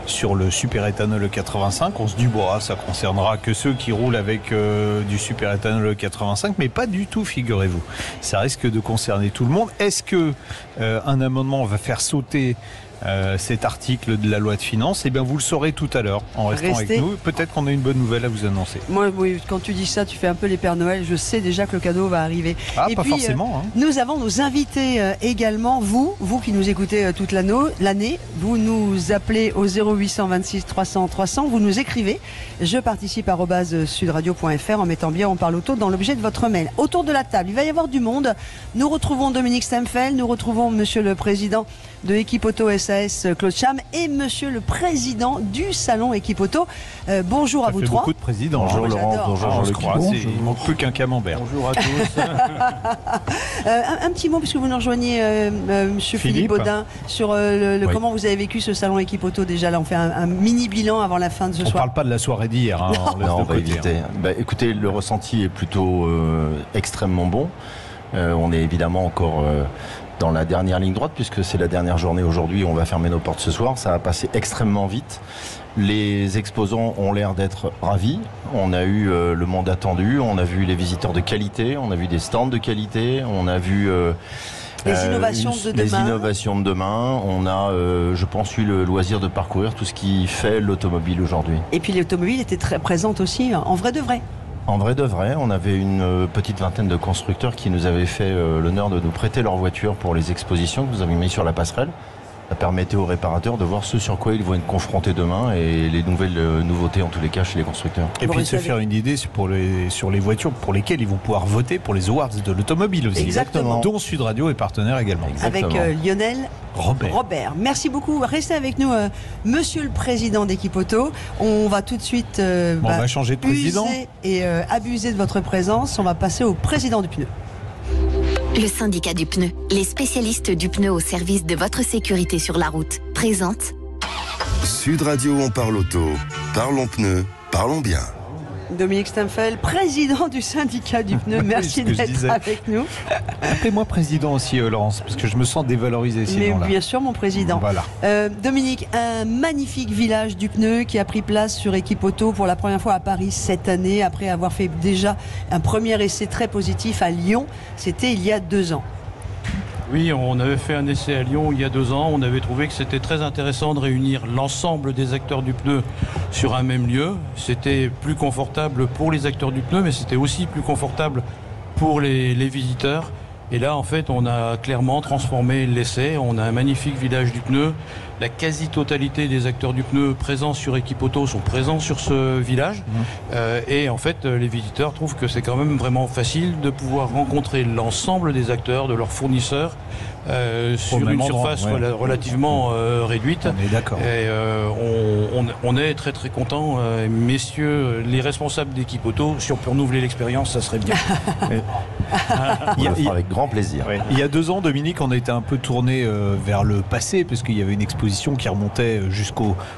sur le superéthanol 85. On se dit, ça concernera que ceux qui roulent avec du superéthanol 85, mais pas du tout, figurez-vous. Ça risque de concerner tout le monde. Est-ce que un amendement va faire sauter cet article de la loi de finances? Eh bien, vous le saurez tout à l'heure en restant avec nous. Peut-être qu'on a une bonne nouvelle à vous annoncer. Moi, oui, quand tu dis ça, tu fais un peu les Pères Noël. Je sais déjà que le cadeau va arriver. Et pas puis, forcément. Nous avons nos invités également. Vous qui nous écoutez toute l'année, vous nous appelez au 0826 300 300. Vous nous écrivez. Je participe @sudradio.fr en mettant bien on parle auto dans l'objet de votre mail. Autour de la table, il va y avoir du monde. Nous retrouvons Dominique Stemfel, nous retrouvons Monsieur le Président de Équipe Auto SAS, Claude Cham, et Monsieur le Président du Salon Équipe Auto. Bonjour à vous trois. Beaucoup de présidents. Bonjour Laurent, bonjour Jean-Luc. Il manque plus qu'un camembert. Bonjour à tous. Un petit mot, puisque vous nous rejoignez, Monsieur Philippe Baudin, sur comment vous avez vécu ce Salon Équipe Auto. Déjà, là, on fait un mini bilan avant la fin de ce soir. On ne parle pas de la soirée d'hier. On va éviter. Écoutez, le ressenti est plutôt extrêmement bon. On est évidemment encore dans la dernière ligne droite, puisque c'est la dernière journée aujourd'hui. On va fermer nos portes ce soir. Ça va passer extrêmement vite. Les exposants ont l'air d'être ravis. On a eu le monde attendu. On a vu les visiteurs de qualité. On a vu des stands de qualité. On a vu les innovations de demain. On a, je pense, eu le loisir de parcourir tout ce qui fait l'automobile aujourd'hui. Et puis l'automobile était très présente aussi, en vrai de vrai. En vrai de vrai, on avait une petite vingtaine de constructeurs qui nous avaient fait l'honneur de nous prêter leur voiture pour les expositions que nous avions mis sur la passerelle. Ça permettait aux réparateurs de voir ce sur quoi ils vont être confrontés demain et les nouvelles nouveautés en tous les cas chez les constructeurs. Et puis de se faire une idée sur les voitures pour lesquelles ils vont pouvoir voter pour les awards de l'automobile aussi. Exactement. Dont Sud Radio est partenaire également. Avec Lionel Robert. Merci beaucoup. Restez avec nous, Monsieur le Président d'Équipe Auto. On va tout de suite on va changer de président et abuser de votre présence. On va passer au président du pneu. Le syndicat du pneu, les spécialistes du pneu au service de votre sécurité sur la route, présente Sud Radio, on parle auto. Parlons pneus, parlons bien. Dominique Stemfel, président du syndicat du pneu, merci d'être avec nous. Appelez-moi président aussi, Laurence, parce que je me sens dévalorisé sinon. Mais bien sûr, mon président. Voilà. Dominique, un magnifique village du pneu qui a pris place sur Équipe Auto pour la première fois à Paris cette année, après avoir fait déjà un premier essai très positif à Lyon. C'était il y a 2 ans. Oui, on avait fait un essai à Lyon il y a 2 ans. On avait trouvé que c'était très intéressant de réunir l'ensemble des acteurs du pneu sur un même lieu. C'était plus confortable pour les acteurs du pneu, mais c'était aussi plus confortable pour les visiteurs. Et là, en fait, on a clairement transformé l'essai. On a un magnifique village du pneu. La quasi-totalité des acteurs du pneu présents sur Équipe Auto sont présents sur ce village. Et en fait, les visiteurs trouvent que c'est quand même vraiment facile de pouvoir rencontrer l'ensemble des acteurs, de leurs fournisseurs, sur une surface relativement réduite. On est d'accord. Et on est très très contents, messieurs les responsables d'Équipe Auto. Si on peut renouveler l'expérience, ça serait bien. On le fera avec grand plaisir. Ouais. Il y a 2 ans, Dominique, on a été un peu tourné vers le passé, parce qu'il y avait une exposition qui remontait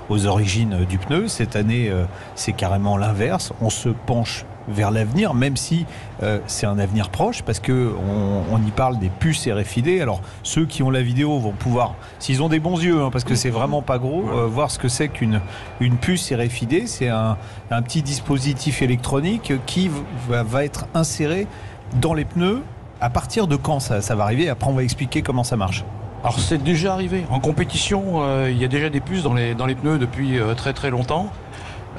aux origines du pneu. Cette année, c'est carrément l'inverse. On se penche vers l'avenir, même si c'est un avenir proche, parce que on y parle des puces RFID. Alors ceux qui ont la vidéo vont pouvoir, s'ils ont des bons yeux, parce que c'est vraiment pas gros, voir ce que c'est qu'une puce RFID. C'est un petit dispositif électronique qui va être inséré dans les pneus. À partir de quand ça va arriver? Après, on va expliquer comment ça marche. Alors c'est déjà arrivé. En compétition, il y a déjà des puces dans les pneus depuis très très longtemps.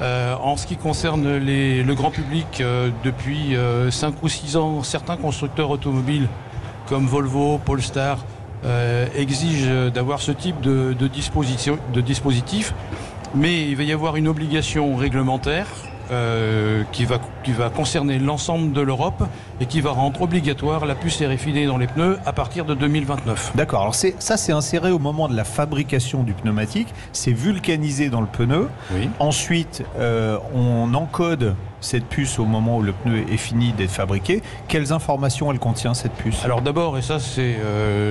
En ce qui concerne le grand public, depuis 5 ou 6 ans, certains constructeurs automobiles comme Volvo, Polestar exigent d'avoir ce type de dispositif, mais il va y avoir une obligation réglementaire qui va concerner l'ensemble de l'Europe et qui va rendre obligatoire la puce RFID dans les pneus à partir de 2029. D'accord, alors c'est inséré au moment de la fabrication du pneumatique, c'est vulcanisé dans le pneu. Oui. Ensuite, on encode cette puce au moment où le pneu est fini d'être fabriqué. Quelles informations elle contient, cette puce? Alors d'abord, et ça c'est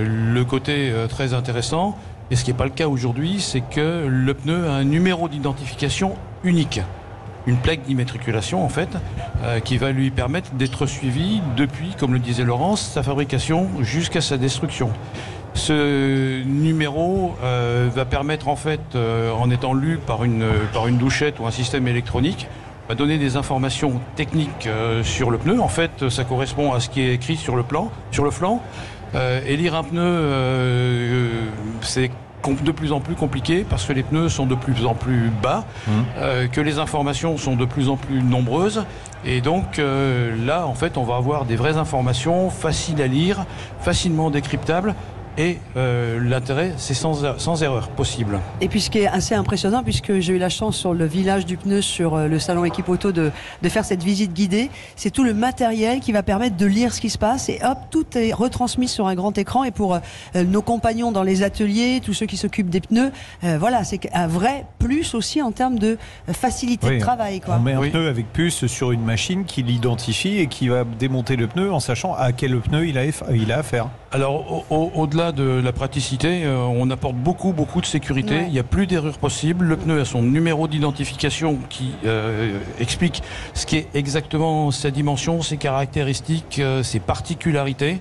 le côté très intéressant, et ce qui n'est pas le cas aujourd'hui, c'est que le pneu a un numéro d'identification unique. Une plaque d'immatriculation en fait, qui va lui permettre d'être suivi depuis, comme le disait Laurence, sa fabrication jusqu'à sa destruction. Ce numéro va permettre en fait, en étant lu par une douchette ou un système électronique, va donner des informations techniques sur le pneu. En fait, ça correspond à ce qui est écrit sur le flanc. Et lire un pneu, c'est de plus en plus compliqué parce que les pneus sont de plus en plus bas, que les informations sont de plus en plus nombreuses. Et donc là, en fait, on va avoir des vraies informations faciles à lire, facilement décryptables. Et l'intérêt, c'est sans erreur possible. Et puis ce qui est assez impressionnant, puisque j'ai eu la chance sur le village du pneu, sur le salon Équipe Auto, de faire cette visite guidée, c'est tout le matériel qui va permettre de lire ce qui se passe. Et hop, tout est retransmis sur un grand écran. Et pour nos compagnons dans les ateliers, tous ceux qui s'occupent des pneus, voilà, c'est un vrai plus aussi en termes de facilité de travail, quoi. On met un pneu avec puce sur une machine qui l'identifie et qui va démonter le pneu en sachant à quel pneu il a affaire. Alors, au-delà de la praticité, on apporte beaucoup de sécurité. Ouais. Il n'y a plus d'erreur possible. Le pneu a son numéro d'identification qui explique ce qui est exactement sa dimension, ses caractéristiques, ses particularités.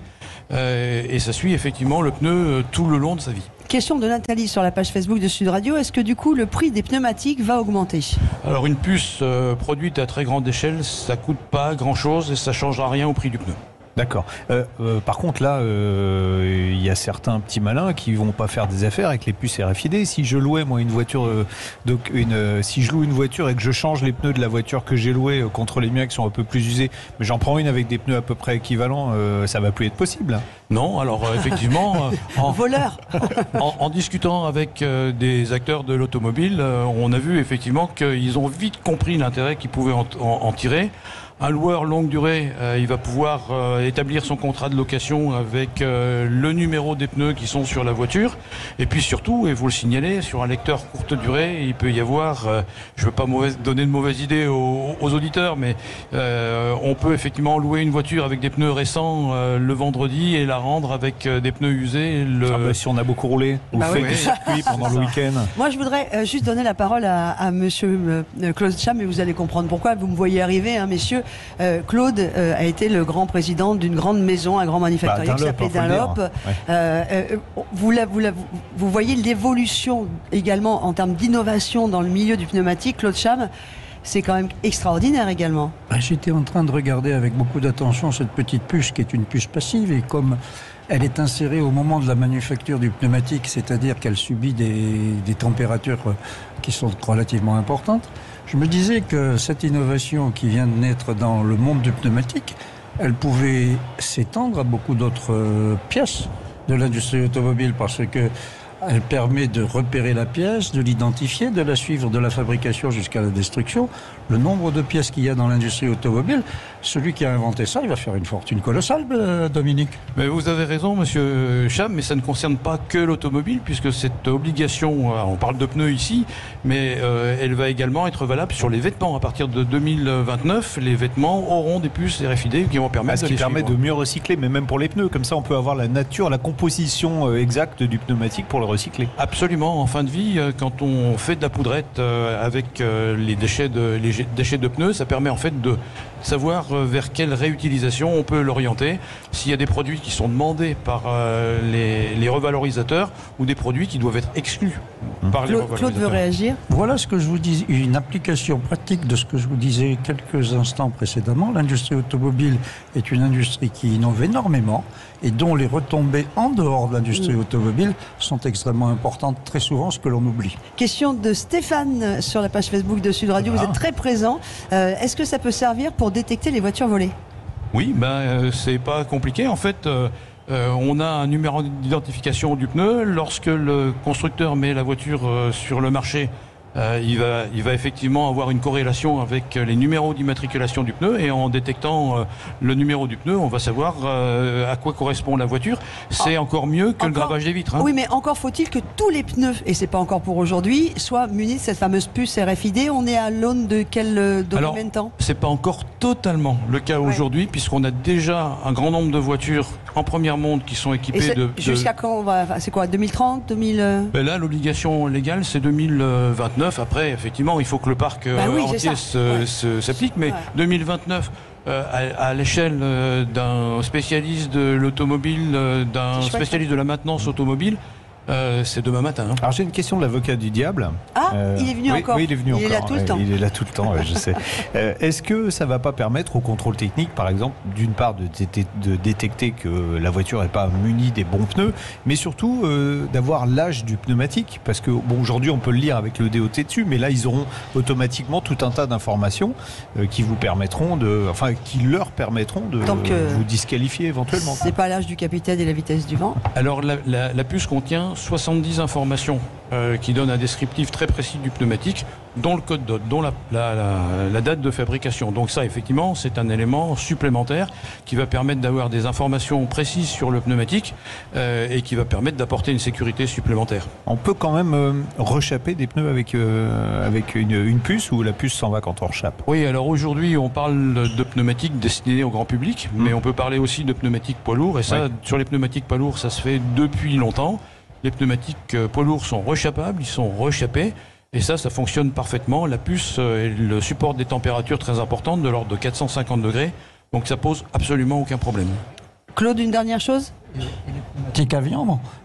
Et ça suit effectivement le pneu tout le long de sa vie. Question de Nathalie sur la page Facebook de Sud Radio. Est-ce que du coup le prix des pneumatiques va augmenter? Alors une puce produite à très grande échelle, ça coûte pas grand-chose et ça changera rien au prix du pneu. D'accord. Par contre, là, il y a certains petits malins qui vont pas faire des affaires avec les puces RFID. Si je louais moi une voiture, si je loue une voiture et que je change les pneus de la voiture que j'ai louée contre les miens qui sont un peu plus usés, mais j'en prends une avec des pneus à peu près équivalents, ça va plus être possible. Non, alors effectivement, en discutant avec des acteurs de l'automobile, on a vu effectivement qu'ils ont vite compris l'intérêt qu'ils pouvaient en tirer. Un loueur longue durée, il va pouvoir établir son contrat de location avec le numéro des pneus qui sont sur la voiture. Et puis surtout, et vous le signalez, sur un lecteur courte durée, il peut y avoir, je ne veux pas donner de mauvaises idées aux auditeurs, mais on peut effectivement louer une voiture avec des pneus récents le vendredi et la rendre avec des pneus usés. Si on a beaucoup roulé, ou fait du circuit pendant le week-end. Moi, je voudrais juste donner la parole à monsieur Claude Cham, et vous allez comprendre pourquoi. Vous me voyez arriver, hein, messieurs. Claude a été le grand président d'une grande maison, un grand manufacturier qui s'appelait Dunlop. Vous voyez l'évolution également en termes d'innovation dans le milieu du pneumatique. Claude Cham, c'est quand même extraordinaire également. J'étais en train de regarder avec beaucoup d'attention cette petite puce qui est une puce passive, et comme elle est insérée au moment de la manufacture du pneumatique, c'est-à-dire qu'elle subit des températures qui sont relativement importantes, je me disais que cette innovation qui vient de naître dans le monde du pneumatique, elle pouvait s'étendre à beaucoup d'autres pièces de l'industrie automobile, parce que elle permet de repérer la pièce, de l'identifier, de la suivre de la fabrication jusqu'à la destruction. Le nombre de pièces qu'il y a dans l'industrie automobile, celui qui a inventé ça, il va faire une fortune colossale, Dominique. Mais vous avez raison, monsieur Cham, mais ça ne concerne pas que l'automobile, puisque cette obligation, on parle de pneus ici, mais elle va également être valable sur les vêtements. À partir de 2029, les vêtements auront des puces RFID qui vont permettre de les suivre. Ce qui permet de mieux recycler, mais même pour les pneus. Comme ça, on peut avoir la nature, la composition exacte du pneumatique pour le recycler. Absolument. En fin de vie, quand on fait de la poudrette avec les déchets de pneus, ça permet en fait de savoir vers quelle réutilisation on peut l'orienter, s'il y a des produits qui sont demandés par les revalorisateurs ou des produits qui doivent être exclus par les revalorisateurs. Claude veut réagir. Voilà ce que je vous dis, une application pratique de ce que je vous disais quelques instants précédemment. L'industrie automobile est une industrie qui innove énormément et dont les retombées en dehors de l'industrie automobile sont extrêmement importantes, très souvent ce que l'on oublie. Question de Stéphane sur la page Facebook de Sud Radio. Vous êtes très présent. Est-ce que ça peut servir pour détecter les voitures volées? Oui, c'est pas compliqué. En fait, on a un numéro d'identification du pneu. Lorsque le constructeur met la voiture sur le marché, il va effectivement avoir une corrélation avec les numéros d'immatriculation du pneu, et en détectant le numéro du pneu, on va savoir à quoi correspond la voiture. C'est encore mieux que le gravage des vitres. Hein. Oui, mais encore faut-il que tous les pneus, et c'est pas encore pour aujourd'hui, soient munis de cette fameuse puce RFID. On est à l'aune de combien de temps? C'est pas encore totalement le cas aujourd'hui, puisqu'on a déjà un grand nombre de voitures en première monde qui sont équipées de... Jusqu'à quand? C'est quoi, 2030 Là, l'obligation légale, c'est 2029. Après, effectivement, il faut que le parc entier s'applique, mais 2029, à l'échelle d'un spécialiste de l'automobile, d'un spécialiste de la maintenance automobile, c'est demain matin. Alors j'ai une question de l'avocat du diable. Il est venu encore. Oui, il est venu encore. Il est là tout le temps. Il est là tout le temps, je sais. Est-ce que ça ne va pas permettre au contrôle technique, par exemple, d'une part de détecter que la voiture n'est pas munie des bons pneus, mais surtout d'avoir l'âge du pneumatique? Parce que aujourd'hui on peut le lire avec le DOT dessus, mais là ils auront automatiquement tout un tas d'informations qui leur permettront de vous disqualifier éventuellement. C'est pas l'âge du capitaine et la vitesse du vent? Alors la puce contient 70 informations qui donnent un descriptif très précis du pneumatique, dont le code DOT, dont la date de fabrication. Donc ça, effectivement, c'est un élément supplémentaire qui va permettre d'avoir des informations précises sur le pneumatique et qui va permettre d'apporter une sécurité supplémentaire. On peut quand même rechaper des pneus avec une puce, ou la puce s'en va quand on rechappe? Oui, alors aujourd'hui, on parle de pneumatiques destinés au grand public, mais on peut parler aussi de pneumatiques poids lourds, et ça, sur les pneumatiques poids lourds, ça se fait depuis longtemps. Les pneumatiques poids lourds sont rechapables, ils sont rechapés, et ça fonctionne parfaitement. La puce, elle supporte des températures très importantes, de l'ordre de 450 degrés, donc ça pose absolument aucun problème. Claude, une dernière chose?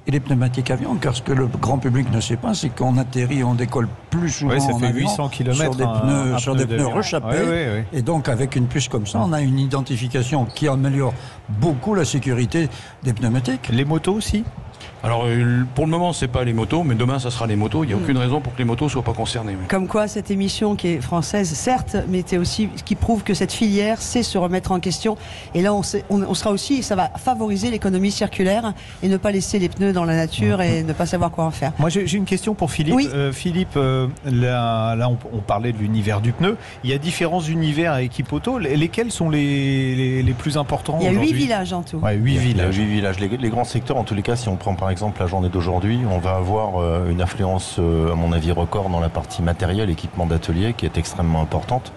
Et les pneumatiques avions, car ce que le grand public ne sait pas, c'est qu'on atterrit, on décolle plus souvent ça fait en avion 800 km sur des pneus rechapés. Et donc avec une puce comme ça, on a une identification qui améliore beaucoup la sécurité des pneumatiques. Les motos aussi? Alors pour le moment c'est pas les motos, mais demain ça sera les motos. Il n'y a aucune raison pour que les motos soient pas concernées. Comme quoi cette émission qui est française certes, mais c'est aussi ce qui prouve que cette filière sait se remettre en question. Et là on sera aussi, ça va favoriser l'économie circulaire et ne pas laisser les pneus dans la nature et ne pas savoir quoi en faire. Moi j'ai une question pour Philippe. Oui. Philippe, là on parlait de l'univers du pneu. Il y a différents univers à Equipauto. Lesquels sont les plus importants? Il y a 8 villages en tout. Ouais, 8 villages. 8 villages. Les grands secteurs, en tous les cas, si on prend par exemple la journée d'aujourd'hui, on va avoir une affluence, à mon avis, record dans la partie matériel, équipement d'atelier, qui est extrêmement importante.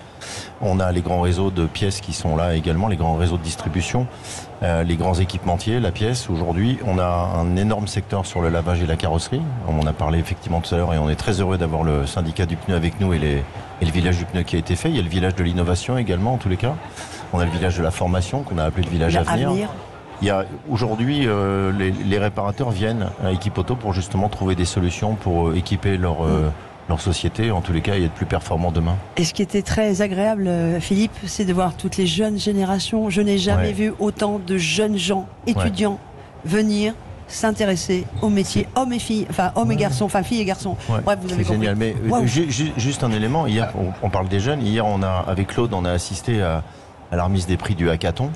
On a les grands réseaux de pièces qui sont là également, les grands réseaux de distribution, les grands équipementiers, la pièce. Aujourd'hui, on a un énorme secteur sur le lavage et la carrosserie. On en a parlé effectivement tout à l'heure et on est très heureux d'avoir le syndicat du pneu avec nous et le village du pneu qui a été fait. Il y a le village de l'innovation également, en tous les cas. On a le village de la formation, qu'on a appelé le village Avenir. Il y a aujourd'hui, les réparateurs viennent à Equipauto pour justement trouver des solutions pour équiper leur société, en tous les cas, et être plus performants demain. Et ce qui était très agréable, Philippe, c'est de voir toutes les jeunes générations. Je n'ai jamais vu autant de jeunes gens, étudiants, venir s'intéresser au métier, hommes et filles, enfin hommes et garçons, enfin filles et garçons. Bref, vous avez compris. C'est génial. Mais juste un élément, hier, on parle des jeunes. Hier, avec Claude, on a assisté à la remise des prix du hackathon.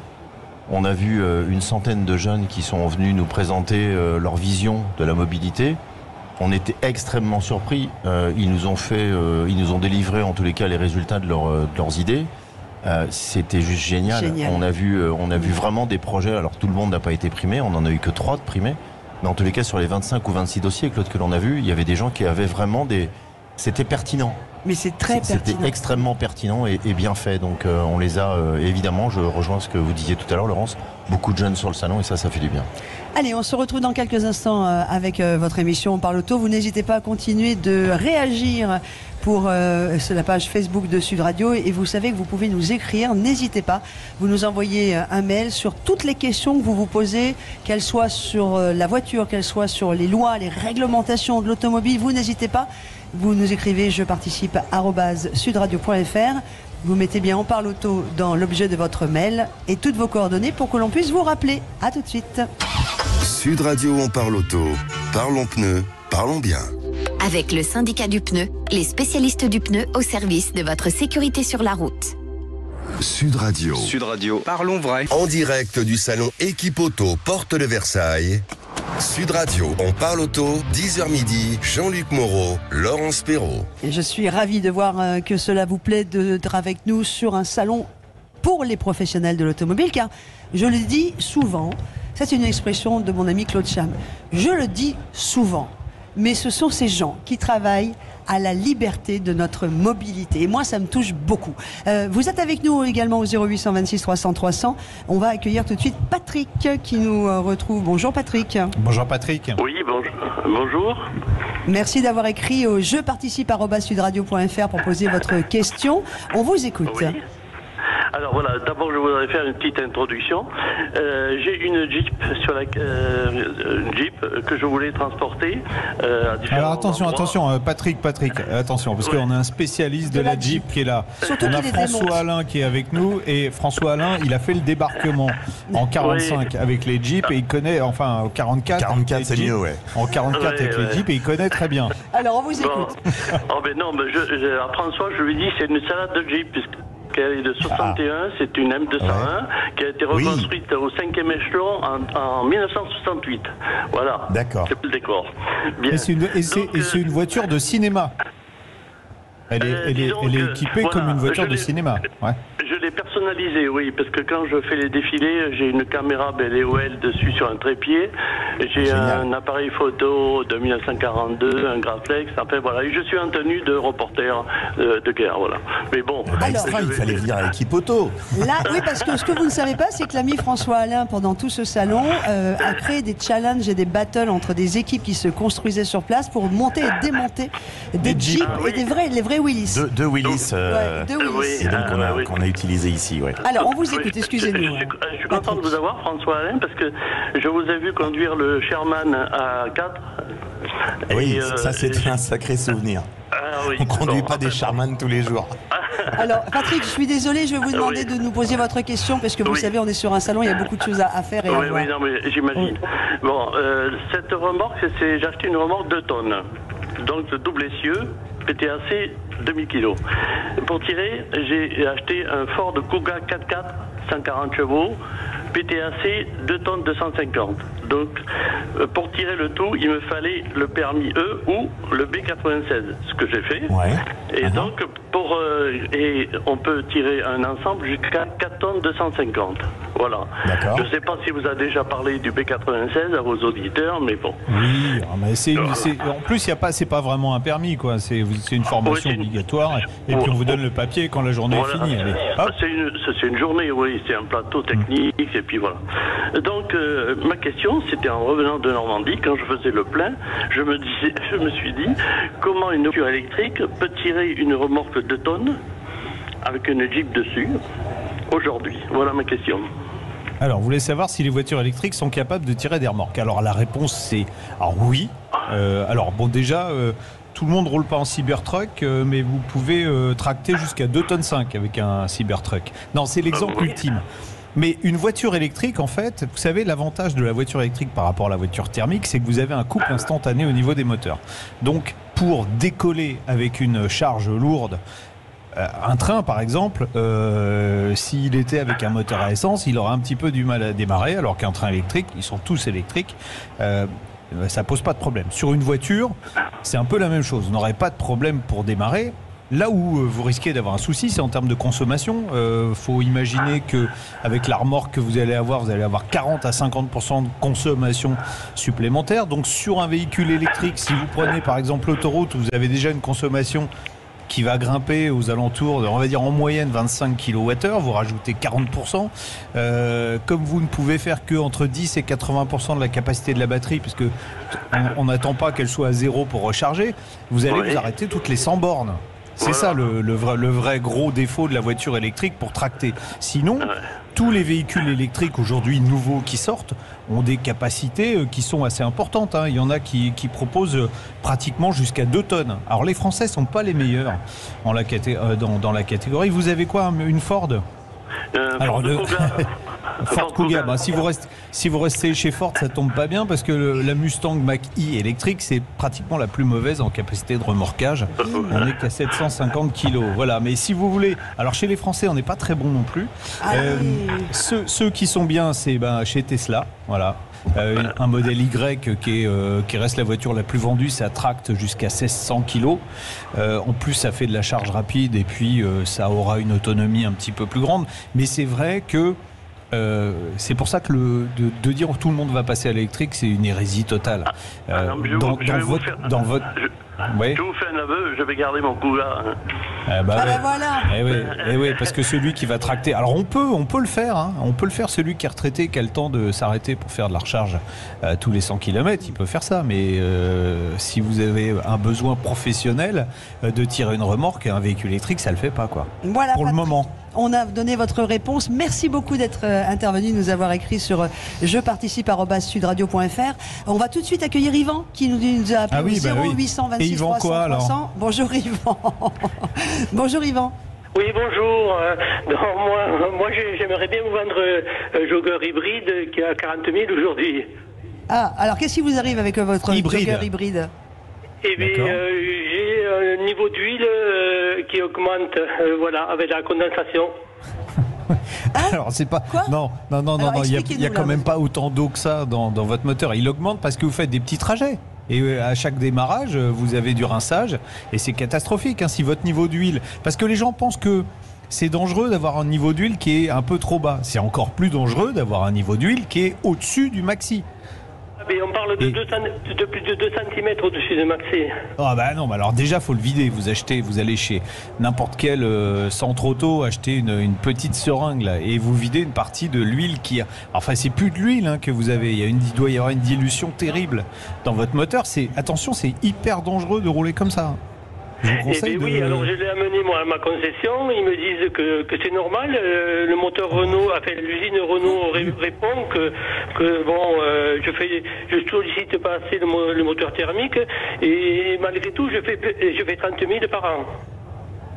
On a vu une centaine de jeunes qui sont venus nous présenter leur vision de la mobilité. On était extrêmement surpris. Ils nous ont délivré en tous les cas les résultats de leurs idées. C'était juste génial. On a vu vraiment des projets. Alors tout le monde n'a pas été primé. On n'en a eu que 3 de primés. Mais en tous les cas, sur les 25 ou 26 dossiers, Claude, que l'on a vu, il y avait des gens qui avaient vraiment C'était pertinent. Mais c'est très pertinent. C'était extrêmement pertinent et bien fait. Donc on les a, évidemment, je rejoins ce que vous disiez tout à l'heure, Laurence, beaucoup de jeunes sur le salon et ça fait du bien. Allez, on se retrouve dans quelques instants avec votre émission On parle auto. Vous n'hésitez pas à continuer de réagir pour la page Facebook de Sud Radio et vous savez que vous pouvez nous écrire, n'hésitez pas, vous nous envoyez un mail sur toutes les questions que vous vous posez, qu'elles soient sur la voiture, qu'elles soient sur les lois, les réglementations de l'automobile, vous n'hésitez pas. Vous nous écrivez je participe @sudradio.fr. Vous mettez bien On parle auto dans l'objet de votre mail et toutes vos coordonnées pour que l'on puisse vous rappeler. À tout de suite. Sud Radio, on parle auto. Parlons pneus, parlons bien. Avec le syndicat du pneu, les spécialistes du pneu au service de votre sécurité sur la route. Sud Radio. Sud Radio. Parlons vrai. En direct du salon Equipauto, porte de Versailles. Sud Radio, on parle auto, 10h midi, Jean-Luc Moreau, Laurence Perrault. Et je suis ravie de voir que cela vous plaît d'être avec nous sur un salon pour les professionnels de l'automobile, car je le dis souvent, c'est une expression de mon ami Claude Cham, je le dis souvent, mais ce sont ces gens qui travaillent à la liberté de notre mobilité. Et moi, ça me touche beaucoup. Vous êtes avec nous également au 0826 300 300. On va accueillir tout de suite Patrick qui nous retrouve. Bonjour Patrick. Bonjour Patrick. Oui, bonjour. Merci d'avoir écrit au je participe @sudradio.fr pour poser votre question. On vous écoute. Oui. Alors voilà, d'abord je voudrais faire une petite introduction. J'ai une Jeep Jeep que je voulais transporter. Alors attention, Patrick, attention, parce qu'on a un spécialiste de la Jeep qui est là. Surtout on a François Alain qui est avec nous, et François Alain, il a fait le débarquement en 45 avec les Jeeps, et il connaît, enfin en 44. 44 c'est mieux, ouais. En 44 avec les Jeeps, et il connaît très bien. Alors on vous écoute. Oh ben non, à François je lui dis c'est une salade de Jeep puisqu'elle est de 61, c'est une M201 qui a été reconstruite au 5e échelon en 1968. Voilà. D'accord. C'est le décor. Bien. Et c'est une voiture de cinéma. Elle est équipée comme une voiture de cinéma. Ouais. Je l'ai personnalisée, oui, parce que quand je fais les défilés, j'ai une caméra BLEOL dessus sur un trépied, j'ai un appareil photo de 1942, un Graflex, enfin voilà, et je suis en tenue de reporter de guerre, voilà. Mais bon... Extra, il fallait venir à l'équipe auto. Là, oui, parce que ce que vous ne savez pas, c'est que l'ami François Alain, pendant tout ce salon, a créé des challenges et des battles entre des équipes qui se construisaient sur place pour monter et démonter des Jeeps et les vrais Willys. Deux Willys. Deux Willys. Et donc qu'on a utilisé ici, ouais. Alors, on vous écoute, excusez-nous. Je suis content de vous avoir, François Alain, parce que je vous ai vu conduire le Sherman à 4. Oui, ça c'était un sacré souvenir. On ne conduit pas des Sherman tous les jours. Alors, Patrick, je suis désolé, je vais vous demander de nous poser votre question, parce que vous savez, on est sur un salon, il y a beaucoup de choses à faire et à voir. Oui, non, mais j'imagine. Bon, cette remorque, j'ai acheté une remorque 2 tonnes. Donc, double essieu, PTAC 2000 kg. Pour tirer, j'ai acheté un Ford Kuga 4x4 140 chevaux, PTAC 2 tonnes 250. Donc, pour tirer le tout, il me fallait le permis E ou le B96, ce que j'ai fait. Ouais. Et donc, et on peut tirer un ensemble jusqu'à 4 tonnes 250. Voilà. Je ne sais pas si vous avez déjà parlé du B96 à vos auditeurs, mais bon. Oui, mais en plus, c'est pas vraiment un permis, quoi. C'est une formation obligatoire, et puis on vous donne le papier quand la journée est finie. Allez, c'est une journée, oui, c'est un plateau technique, et puis voilà. Donc, ma question, c'était en revenant de Normandie, quand je faisais le plein, je me suis dit, comment une voiture électrique peut tirer une remorque de 2 tonnes avec une Jeep dessus aujourd'hui? Voilà ma question. Alors, vous voulez savoir si les voitures électriques sont capables de tirer des remorques? Alors, la réponse, c'est oui. Alors, bon, déjà... tout le monde ne roule pas en Cybertruck, mais vous pouvez tracter jusqu'à 2,5 tonnes avec un Cybertruck. Non, c'est l'exemple ultime. Mais une voiture électrique, en fait, vous savez, l'avantage de la voiture électrique par rapport à la voiture thermique, c'est que vous avez un couple instantané au niveau des moteurs. Donc, pour décoller avec une charge lourde, un train, par exemple, s'il était avec un moteur à essence, il aurait un petit peu du mal à démarrer, alors qu'un train électrique, ils sont tous électriques, ça pose pas de problème. Sur une voiture, c'est un peu la même chose. Vous n'aurez pas de problème pour démarrer. Là où vous risquez d'avoir un souci, c'est en termes de consommation. Faut imaginer qu'avec la remorque que vous allez avoir 40 à 50% de consommation supplémentaire. Donc sur un véhicule électrique, si vous prenez par exemple l'autoroute où vous avez déjà une consommation qui va grimper aux alentours de, on va dire en moyenne 25 kWh, vous rajoutez 40%. Comme vous ne pouvez faire que entre 10 et 80% de la capacité de la batterie, puisque on n'attend pas qu'elle soit à zéro pour recharger, vous allez vous arrêter toutes les 100 bornes. C'est ça le vrai gros défaut de la voiture électrique pour tracter. Sinon, tous les véhicules électriques aujourd'hui nouveaux qui sortent ont des capacités qui sont assez importantes. Il y en a qui proposent pratiquement jusqu'à 2 tonnes. Alors les Français ne sont pas les meilleurs dans la catégorie. Vous avez quoi, une Ford? Alors, Ford Kuga, si vous restez chez Ford, ça tombe pas bien parce que la Mustang Mach-E électrique, c'est pratiquement la plus mauvaise en capacité de remorquage. On n'est qu'à 750 kg. Voilà. Mais si vous voulez, alors chez les Français, on n'est pas très bon non plus. Ceux qui sont bien, c'est chez Tesla. Voilà. Un modèle Y qui reste la voiture la plus vendue, ça tracte jusqu'à 1600 kg. En plus, ça fait de la charge rapide et puis ça aura une autonomie un petit peu plus grande. Mais c'est vrai que c'est pour ça que de dire que tout le monde va passer à l'électrique, c'est une hérésie totale. Je vous fais un aveu, je vais garder mon Kuga. Voilà. Oui, parce que celui qui va tracter. Alors on peut le faire. On peut le faire. Celui qui est retraité, qui a le temps de s'arrêter pour faire de la recharge tous les 100 km, il peut faire ça. Mais si vous avez un besoin professionnel de tirer une remorque, un véhicule électrique, ça le fait pas, quoi. Voilà, pour le moment. On a donné votre réponse. Merci beaucoup d'être intervenu, nous avoir écrit sur jeparticipe@sudradio.fr. On va tout de suite accueillir Yvan qui nous a appelé au 0826 300 300. Bonjour Yvan. Bonjour Yvan. Oui, bonjour. Moi, j'aimerais bien vous vendre un jogger hybride qui a 40 000 aujourd'hui. Ah, alors qu'est-ce qui vous arrive avec votre jogger hybride? Eh bien, j'ai un niveau d'huile qui augmente, avec la condensation. Alors c'est pas non, il y a quand même pas autant d'eau que ça dans votre moteur. Il augmente parce que vous faites des petits trajets. Et à chaque démarrage, vous avez du rinçage et c'est catastrophique si votre niveau d'huile. Parce que les gens pensent que c'est dangereux d'avoir un niveau d'huile qui est un peu trop bas. C'est encore plus dangereux d'avoir un niveau d'huile qui est au-dessus du maxi. Mais on parle de plus de 2 cm au-dessus du maxi. Ah bah non, alors déjà faut le vider. Vous allez chez n'importe quel centre auto acheter une petite seringue là, et vous videz une partie de l'huile qui a... Enfin c'est plus de l'huile que vous avez. Il doit y avoir une dilution terrible dans votre moteur. Attention, c'est hyper dangereux de rouler comme ça. Je vous conseille oui, alors je l'ai amené moi à ma concession. Ils me disent que c'est normal. Le moteur Renault, l'usine Renault répond que je sollicite pas assez le moteur thermique et malgré tout je fais 30 000 par an.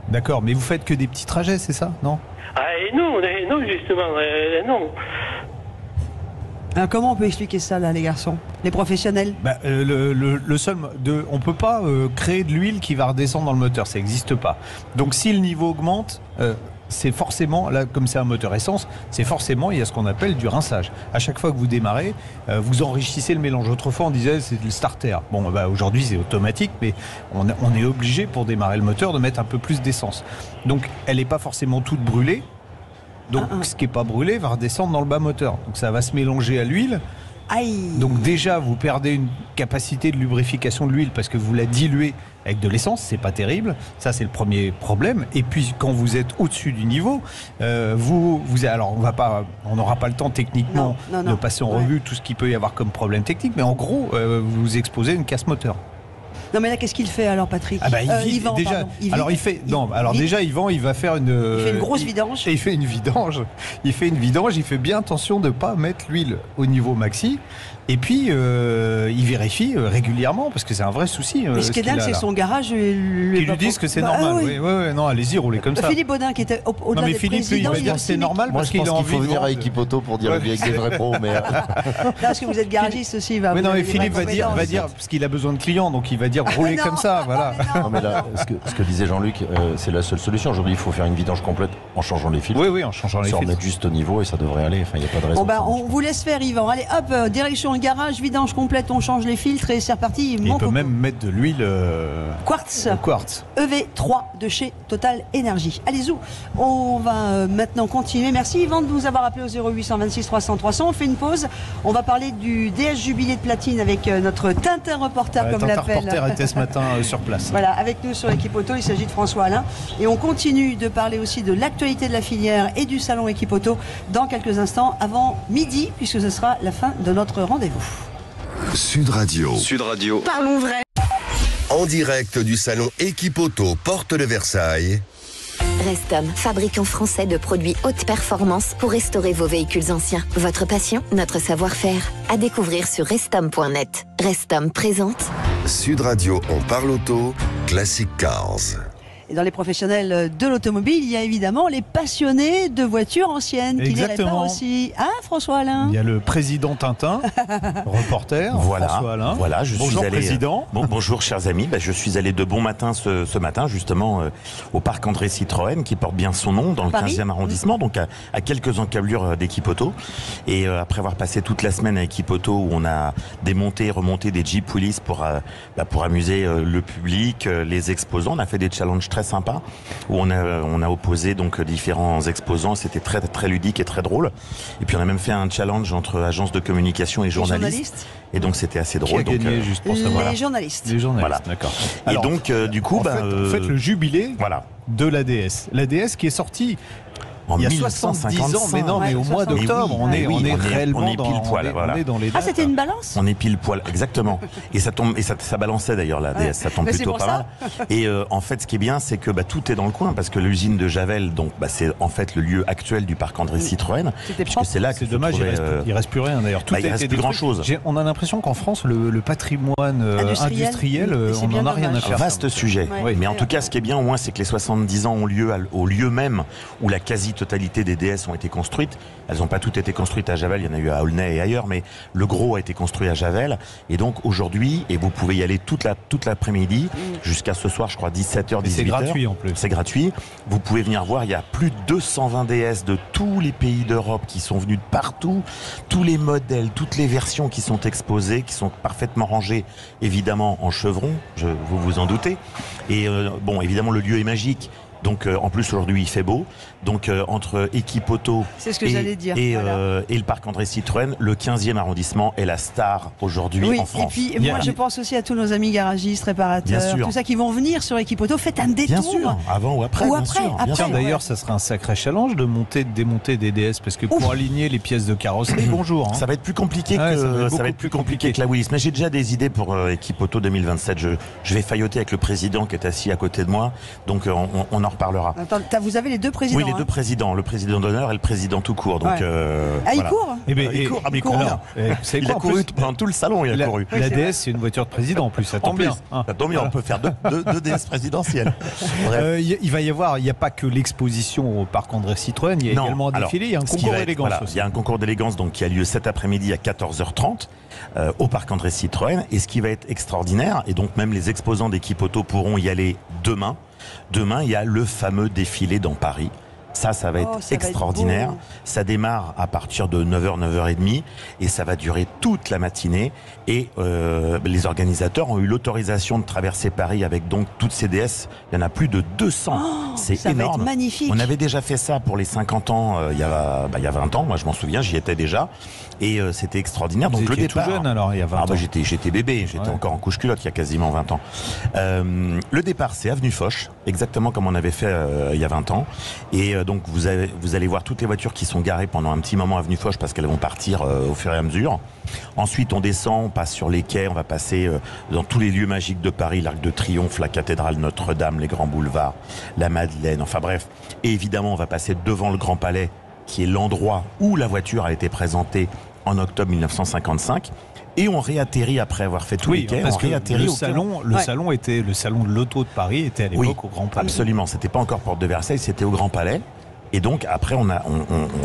D'accord, mais vous faites que des petits trajets, c'est ça, non? Non, justement, non. Alors, comment on peut expliquer ça là, les garçons, les professionnels? Le seul on peut pas créer de l'huile qui va redescendre dans le moteur, ça n'existe pas. Donc si le niveau augmente, c'est forcément, là comme c'est un moteur essence, il y a ce qu'on appelle du rinçage. À chaque fois que vous démarrez, vous enrichissez le mélange. Autrefois on disait c'est le starter. Aujourd'hui c'est automatique, mais on est obligé pour démarrer le moteur de mettre un peu plus d'essence. Donc elle n'est pas forcément toute brûlée. Donc ce qui n'est pas brûlé va redescendre dans le bas moteur. Donc ça va se mélanger à l'huile. Aïe. Donc déjà vous perdez une capacité de lubrification de l'huile parce que vous la diluez avec de l'essence, c'est pas terrible. Ça c'est le premier problème. Et puis quand vous êtes au-dessus du niveau, alors on n'aura pas le temps techniquement de passer en revue tout ce qu'il peut y avoir comme problème technique, mais en gros vous vous exposez à une casse moteur. Non mais là qu'est-ce qu'il fait alors Patrick? Yvan, déjà. Yvan il va faire il fait une grosse vidange. Il fait une vidange. Il fait bien attention de ne pas mettre l'huile au niveau maxi. Et puis il vérifie régulièrement parce que c'est un vrai souci. Mais ce qui est dingue, c'est que son garage qui lui disent que c'est normal. Oui, non, allez-y, roulez comme ça. Philippe Baudin qui était au-delà des présidents, il va dire c'est normal parce qu'il faut venir à Equipoto pour dire avec des vrais pros. Mais parce que vous êtes garagiste aussi. Oui, non, mais Philippe va dire parce qu'il a besoin de clients, donc il va dire rouler comme ça, voilà. Non, mais là, ce que disait Jean-Luc, c'est la seule solution. Aujourd'hui, il faut faire une vidange complète en changeant les filtres. Oui, en changeant les filtres. Se remettre juste au niveau et ça devrait aller. Enfin, il n'y a pas de raison. On vous laisse faire, Yvan. Allez, hop, direction le garage, vidange complète, on change les filtres et c'est reparti. Il peut même mettre de l'huile quartz EV3 de chez Total Énergie. Allez-y, on va maintenant continuer. Merci Yvan de nous avoir appelé au 0826 300 300. On fait une pause. On va parler du DS Jubilé de Platine avec notre Tintin reporter, comme l'appelle. Tintin reporter était ce matin sur place. Voilà, avec nous sur Equipoto, il s'agit de François Alain. Et on continue de parler aussi de l'actualité de la filière et du salon Equipoto dans quelques instants avant midi, puisque ce sera la fin de notre rendez-vous. Sud Radio. Parlons vrai. En direct du salon Equipoto Porte de Versailles. Restom, fabricant français de produits haute performance pour restaurer vos véhicules anciens. Votre passion, notre savoir-faire. À découvrir sur restom.net. Restom présente Sud Radio, on parle auto, Classic Cars. Et dans les professionnels de l'automobile, il y a évidemment les passionnés de voitures anciennes qui les réparent aussi. Ah, François Alain. Il y a le président Tintin, reporter, François Alain. Voilà, bonjour président. Bonjour chers amis, je suis allé de bon matin ce matin justement au parc André Citroën qui porte bien son nom dans le 15e arrondissement, donc à quelques encablures d'Equipoto. Et après avoir passé toute la semaine à Equipoto où on a démonté et remonté des Jeep Willys pour amuser le public, les exposants, on a fait des challenges très sympa où on a opposé donc différents exposants. C'était très très ludique et très drôle. Et puis on a même fait un challenge entre agences de communication et journalistes. Et donc c'était assez drôle. Qui a gagné, juste pour savoir. Les journalistes. Voilà. D'accord. Et alors, donc du coup, en fait, le jubilé de la DS. La DS qui est sortie en il y a 1855. 70 ans, mais non, mais au mois d'octobre, on est réellement pile poil. On est dans les dates. C'était une balance. On est pile poil, exactement. Et ça tombe, et ça balançait d'ailleurs la DS, ça tombe plutôt pas mal. Et en fait, ce qui est bien, c'est que tout est dans le coin, parce que l'usine de Javel, donc c'est en fait le lieu actuel du parc André Citroën. Puisque c'est là que c'est dommage, il reste plus rien d'ailleurs. Il reste plus grand chose. On a l'impression qu'en France, le patrimoine industriel, on n'en a rien à faire. Vaste sujet. Mais en tout cas, ce qui est bien au moins, c'est que les 70 ans ont lieu au lieu même où la quasi-totalité des DS ont été construites. Elles n'ont pas toutes été construites à Javel, il y en a eu à Aulnay et ailleurs, mais le gros a été construit à Javel. Et donc aujourd'hui, et vous pouvez y aller toute l'après-midi, jusqu'à ce soir, je crois, 17h, 18h. C'est gratuit en plus. C'est gratuit. Vous pouvez venir voir, il y a plus de 220 DS de tous les pays d'Europe qui sont venus de partout. Tous les modèles, toutes les versions qui sont exposées, qui sont parfaitement rangées, évidemment en chevron, vous vous en doutez. Et bon, évidemment, le lieu est magique. Donc en plus aujourd'hui il fait beau. Donc entre équipe auto et le parc André Citroën, le 15e arrondissement est la star aujourd'hui en France. Et puis moi je pense aussi à tous nos amis garagistes, réparateurs, tout ça qui vont venir sur équipe auto. Faites un détour. Bien sûr, avant ou après. Tiens, d'ailleurs, ça sera un sacré challenge de monter, de démonter des DS, parce que pour aligner les pièces de carrosserie, bonjour. Ça va être plus compliqué que la Willis. Mais j'ai déjà des idées pour équipe auto 2027. Je vais failloter avec le président qui est assis à côté de moi. Donc on en reparlera. Attends, vous avez les deux présidents. Oui, les deux présidents, le président d'honneur et le président tout court. Donc, il court. Il court bien. Il a couru pendant tout le salon. Il a couru. La DS, c'est une voiture de président en plus. Ça tombe bien. Ça tombe bien. On peut faire deux DS présidentielles. Il va y avoir, il n'y a pas que l'exposition au parc André Citroën. Il y a également un défilé. Il y a un concours d'élégance aussi. Il y a un concours d'élégance qui a lieu cet après-midi à 14h30 au parc André Citroën. Et ce qui va être extraordinaire, et donc même les exposants d'équipe auto pourront y aller demain. Demain, il y a le fameux défilé dans Paris. Ça va être extraordinaire. Ça démarre à partir de 9h, 9h30 et ça va durer toute la matinée. Et les organisateurs ont eu l'autorisation de traverser Paris avec donc toutes ces DS. Il y en a plus de 200. C'est énorme. Ça va être magnifique. On avait déjà fait ça pour les 50 ans il y a 20 ans. Moi, je m'en souviens, j'y étais déjà. Et c'était extraordinaire. Vous donc le départ. Tout jeune alors, il y a 20 ans. J'étais bébé, j'étais encore en couche culotte il y a quasiment 20 ans. Le départ, c'est avenue Foch, exactement comme on avait fait il y a 20 ans. Et donc vous allez voir toutes les voitures qui sont garées pendant un petit moment avenue Foch parce qu'elles vont partir au fur et à mesure. Ensuite, on descend, on passe sur les quais, on va passer dans tous les lieux magiques de Paris, l'Arc de Triomphe, la cathédrale Notre-Dame, les grands boulevards, la Madeleine, enfin bref. Et évidemment, on va passer devant le Grand Palais, qui est l'endroit où la voiture a été présentée en octobre 1955. Et on réatterrit après avoir fait tous les quais. Parce que le salon était le salon de l'auto de Paris était à l'époque au Grand Palais. Absolument, c'était pas encore Porte de Versailles, c'était au Grand Palais. Et donc après on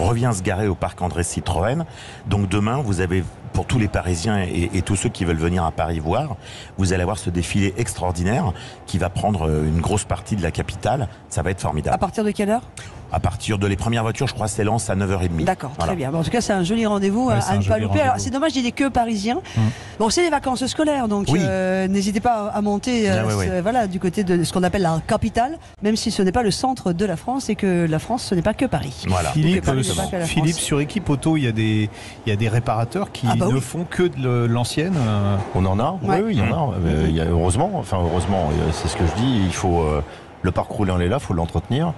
revient se garer au parc André Citroën. Donc demain vous avez, pour tous les Parisiens et tous ceux qui veulent venir à Paris voir, vous allez avoir ce défilé extraordinaire qui va prendre une grosse partie de la capitale. Ça va être formidable. À partir de quelle heure ? À partir de les premières voitures, je crois, s'élance à 9h30. D'accord, très bien. Bon, en tout cas, c'est un joli rendez-vous à ne pas louper. Alors, c'est dommage, il est que parisien. Bon, c'est les vacances scolaires, donc n'hésitez pas à monter du côté de ce qu'on appelle la capitale, même si ce n'est pas le centre de la France et que la France, ce n'est pas que Paris. Voilà. Philippe, sur équipe auto, il y a des réparateurs qui ne font que de l'ancienne. On en a, oui, il y en a. Heureusement, c'est ce que je dis, il faut le parc roulant est là, il faut l'entretenir.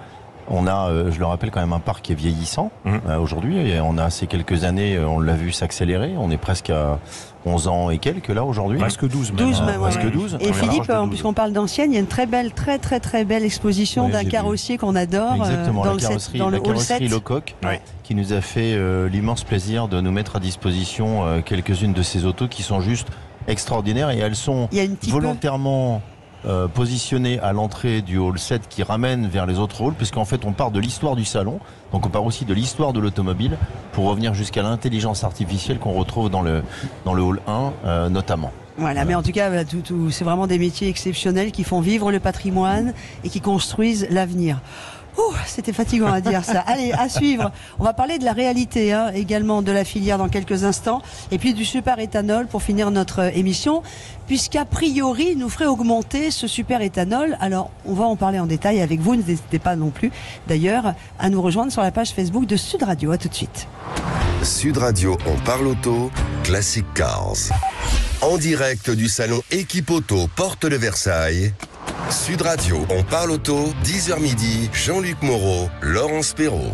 On a, je le rappelle, quand même un parc qui est vieillissant aujourd'hui. Et on a ces quelques années, on l'a vu s'accélérer. On est presque à 11 ans et quelques là aujourd'hui. Presque 12 même. Presque 12. Et Philippe, puisqu'on parle d'ancienne, il y a une très belle exposition d'un carrossier qu'on adore. Exactement, dans la carrosserie Lecoq, qui nous a fait l'immense plaisir de nous mettre à disposition quelques-unes de ces autos qui sont juste extraordinaires. Et elles sont volontairement positionné à l'entrée du hall 7 qui ramène vers les autres halls, puisqu'en fait on part de l'histoire du salon, donc on part aussi de l'histoire de l'automobile pour revenir jusqu'à l'intelligence artificielle qu'on retrouve dans le hall 1 notamment. Voilà, mais en tout cas, c'est vraiment des métiers exceptionnels qui font vivre le patrimoine et qui construisent l'avenir. C'était fatigant à dire ça. Allez, à suivre. On va parler de la réalité également de la filière dans quelques instants. Et puis du super éthanol pour finir notre émission. Puisqu'a priori, nous ferait augmenter ce super éthanol. Alors, on va en parler en détail avec vous. N'hésitez pas non plus, d'ailleurs, à nous rejoindre sur la page Facebook de Sud Radio. À tout de suite. Sud Radio, on parle auto, Classic Cars. En direct du salon Équipe Auto Porte de Versailles. Sud Radio, on parle auto, 10h midi, Jean-Luc Moreau, Laurence Perrault.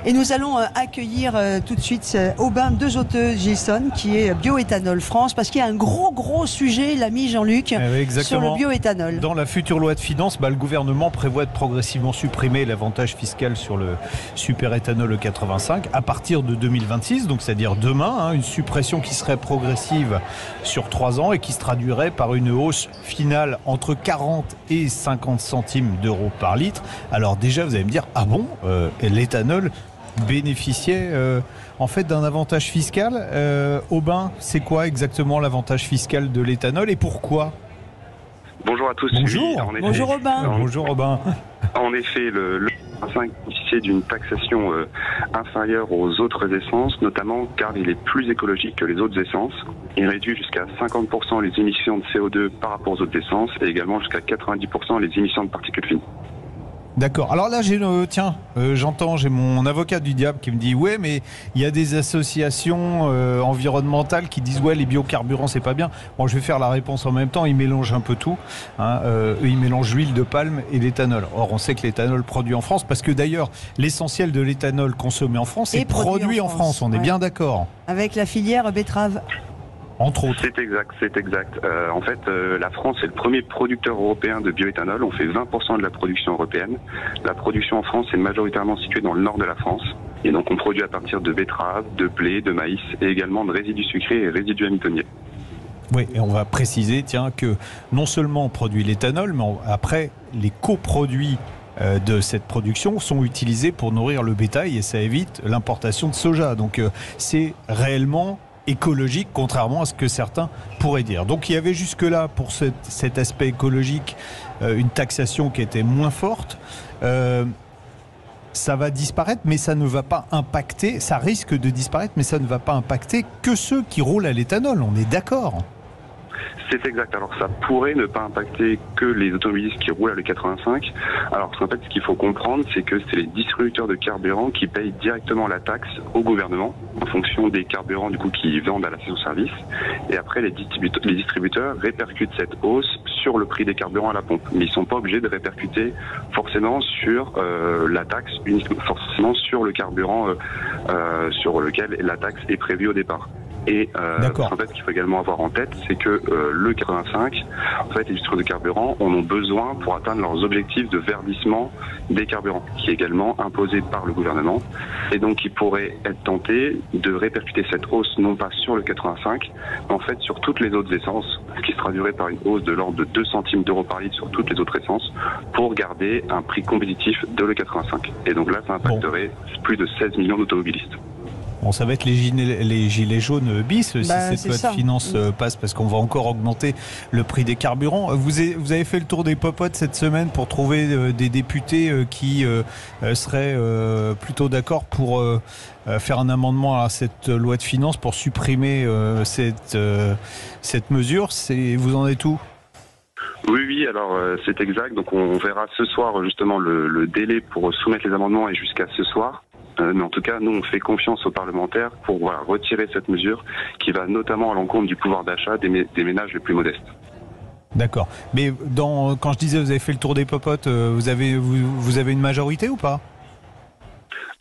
Et nous allons accueillir tout de suite Aubin de Zoteux Gilson, qui est Bioéthanol France, parce qu'il y a un gros sujet, l'ami Jean-Luc, sur le bioéthanol. Dans la future loi de finances, le gouvernement prévoit de progressivement supprimer l'avantage fiscal sur le superéthanol E85 à partir de 2026, donc c'est-à-dire demain, une suppression qui serait progressive sur 3 ans et qui se traduirait par une hausse finale entre 40 et 50 centimes d'euros par litre. Alors déjà, vous allez me dire, ah bon, l'éthanol bénéficiait en fait d'un avantage fiscal. Aubin, c'est quoi exactement l'avantage fiscal de l'éthanol et pourquoi ? Bonjour à tous. Bonjour. Oui, bonjour Aubin. Bonjour Aubin. En effet, le 5 bénéficiait d'une taxation inférieure aux autres essences, notamment car il est plus écologique que les autres essences. Il réduit jusqu'à 50% les émissions de CO2 par rapport aux autres essences et également jusqu'à 90% les émissions de particules fines. D'accord. Alors là, j'entends, j'ai mon avocat du diable qui me dit ouais, mais il y a des associations environnementales qui disent ouais, les biocarburants c'est pas bien. Bon, je vais faire la réponse en même temps. Ils mélangent un peu tout. Ils mélangent l'huile de palme et l'éthanol. Or, on sait que l'éthanol produit en France, parce que d'ailleurs, l'essentiel de l'éthanol consommé en France est produit en France. On est bien d'accord. Avec la filière betterave. Entre autres. C'est exact. En fait, la France est le premier producteur européen de bioéthanol. On fait 20% de la production européenne. La production en France est majoritairement située dans le nord de la France. Et donc, on produit à partir de betteraves, de blé, de maïs et également de résidus sucrés et résidus amidonniers. Oui, et on va préciser, que non seulement on produit l'éthanol, mais après, les coproduits de cette production sont utilisés pour nourrir le bétail et ça évite l'importation de soja. Donc, c'est réellement écologique, contrairement à ce que certains pourraient dire. Donc il y avait jusque-là, pour cet aspect écologique, une taxation qui était moins forte. Ça va disparaître, mais ça ne va pas impacter, ça risque de disparaître, mais ça ne va pas impacter que ceux qui roulent à l'éthanol, on est d'accord ? C'est exact. Alors ça pourrait ne pas impacter que les automobilistes qui roulent à l'E85. Alors en fait, ce qu'il faut comprendre, c'est que c'est les distributeurs de carburant qui payent directement la taxe au gouvernement en fonction des carburants du coup qu'ils vendent à la station-service. Et après, les distributeurs répercutent cette hausse sur le prix des carburants à la pompe. Mais ils sont pas obligés de répercuter forcément sur la taxe, forcément sur le carburant sur lequel la taxe est prévue au départ. Et en fait, ce qu'il faut également avoir en tête, c'est que le 85, en fait, les distributeurs de carburant en ont besoin pour atteindre leurs objectifs de verdissement des carburants, qui est également imposé par le gouvernement. Et donc, ils pourraient être tentés de répercuter cette hausse, non pas sur le 85, mais en fait sur toutes les autres essences, ce qui se traduirait par une hausse de l'ordre de 2 centimes d'euros par litre sur toutes les autres essences, pour garder un prix compétitif de le 85. Et donc là, ça impacterait plus de 16 millions d'automobilistes. Bon, ça va être les gilets jaunes bis si cette loi de finances passe, parce qu'on va encore augmenter le prix des carburants. Vous avez fait le tour des popotes cette semaine pour trouver des députés qui seraient plutôt d'accord pour faire un amendement à cette loi de finances pour supprimer cette mesure. Vous en êtes où ? Oui, alors c'est exact. Donc on verra ce soir justement le délai pour soumettre les amendements et jusqu'à ce soir. Mais en tout cas, nous, on fait confiance aux parlementaires pour retirer cette mesure qui va notamment à l'encontre du pouvoir d'achat des ménages les plus modestes. D'accord. Mais quand je disais vous avez fait le tour des popotes, vous avez une majorité ou pas ?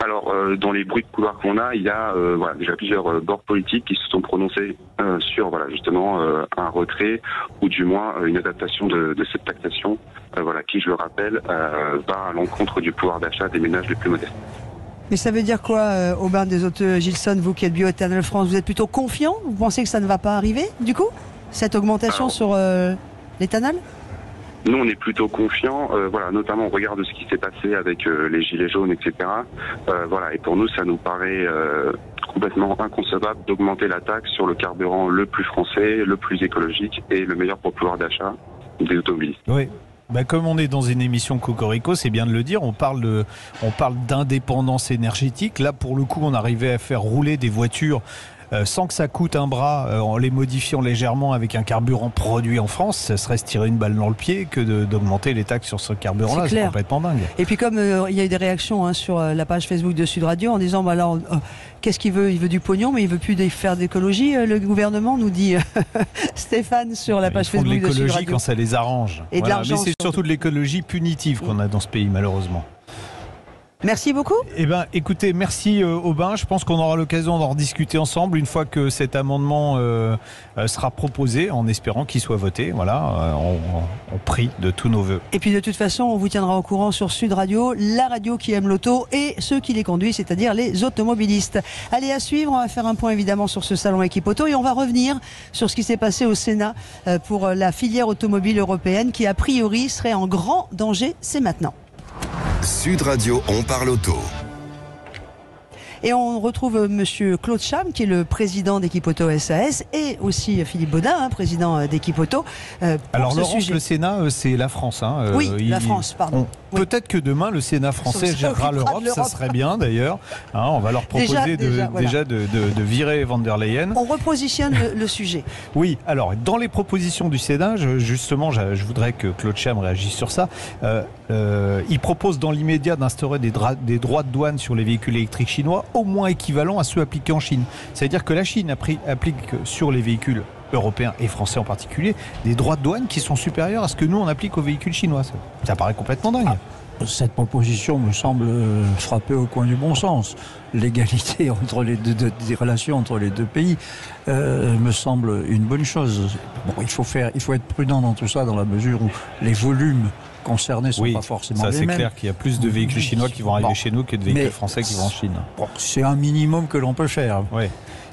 Alors, dans les bruits de couloir qu'on a, il y a déjà plusieurs bords politiques qui se sont prononcés sur justement un retrait ou du moins une adaptation de cette taxation, qui, je le rappelle, va à l'encontre du pouvoir d'achat des ménages les plus modestes. Mais ça veut dire quoi, Aubin des Zoteux Gilson, vous qui êtes Bioéthanol France, vous êtes plutôt confiant ? Vous pensez que ça ne va pas arriver, du coup, cette augmentation sur l'éthanol ? Nous, on est plutôt confiants, notamment au regard de ce qui s'est passé avec les gilets jaunes, etc. Et pour nous, ça nous paraît complètement inconcevable d'augmenter la taxe sur le carburant le plus français, le plus écologique et le meilleur pour le pouvoir d'achat des automobilistes. Oui. Comme on est dans une émission Cocorico, c'est bien de le dire, on parle d'indépendance énergétique. Là, pour le coup, on arrivait à faire rouler des voitures sans que ça coûte un bras, en les modifiant légèrement avec un carburant produit en France, ça serait se tirer une balle dans le pied que d'augmenter les taxes sur ce carburant-là. C'est complètement dingue. Et puis comme il y a eu des réactions sur la page Facebook de Sud Radio en disant alors qu'est-ce qu'il veut ? Il veut du pognon, mais il veut plus faire d'écologie. Le gouvernement nous dit Stéphane sur la page Facebook de Sud Radio. Ils font de l'écologie quand ça les arrange. Et de l'argent, mais c'est surtout de l'écologie punitive qu'on a dans ce pays, malheureusement. Merci beaucoup. Eh ben, écoutez, merci Aubin. Je pense qu'on aura l'occasion d'en rediscuter ensemble une fois que cet amendement sera proposé, en espérant qu'il soit voté. Voilà, on prie de tous nos voeux. Et puis de toute façon, on vous tiendra au courant sur Sud Radio, la radio qui aime l'auto et ceux qui les conduisent, c'est-à-dire les automobilistes. Allez, à suivre, on va faire un point évidemment sur ce salon Equipoto et on va revenir sur ce qui s'est passé au Sénat pour la filière automobile européenne qui a priori serait en grand danger. C'est maintenant. Sud Radio, on parle auto. Et on retrouve monsieur Claude Cham, qui est le président d'Equipoto SAS, et aussi Philippe Baudin, président d'Equipoto. Alors Laurence, le Sénat, c'est la France. Oui, la France, pardon. Peut-être que demain, le Sénat français gérera l'Europe, ça serait bien d'ailleurs. On va leur proposer déjà de virer Van der Leyen. On repositionne le sujet. Oui, alors dans les propositions du Sénat, je voudrais que Claude Cham réagisse sur ça. Il propose dans l'immédiat d'instaurer des droits de douane sur les véhicules électriques chinois au moins équivalents à ceux appliqués en Chine. C'est-à-dire que la Chine applique sur les véhicules européens et français en particulier des droits de douane qui sont supérieurs à ce que nous on applique aux véhicules chinois. Ça paraît complètement dingue. Cette proposition me semble frapper au coin du bon sens. L'égalité entre les des relations entre les deux pays me semble une bonne chose. Bon, il faut être prudent dans tout ça dans la mesure où les volumes concernés ne sont pas forcément les mêmes. Ça c'est clair qu'il y a plus de véhicules chinois qui vont arriver chez nous que de véhicules français qui vont en Chine. Bon, c'est un minimum que l'on peut faire. Oui.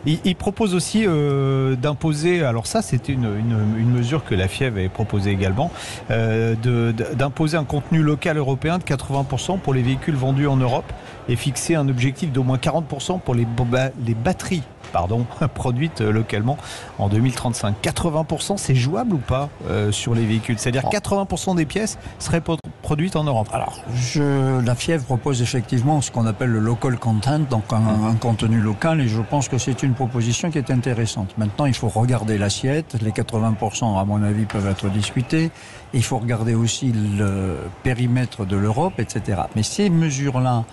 Il propose aussi d'imposer, alors ça c'était une mesure que la FIEV avait proposée également, d'imposer un contenu local européen de 80% pour les véhicules vendus en Europe et fixer un objectif d'au moins 40% pour les batteries produites localement en 2035. 80%, c'est jouable ou pas sur les véhicules ? C'est-à-dire 80% des pièces seraient produites en Europe. Alors, la FIEV propose effectivement ce qu'on appelle le local content, donc un contenu local, et je pense que c'est une proposition qui est intéressante. Maintenant, il faut regarder l'assiette. Les 80%, à mon avis, peuvent être discutés. Il faut regarder aussi le périmètre de l'Europe, etc. Mais ces mesures-là,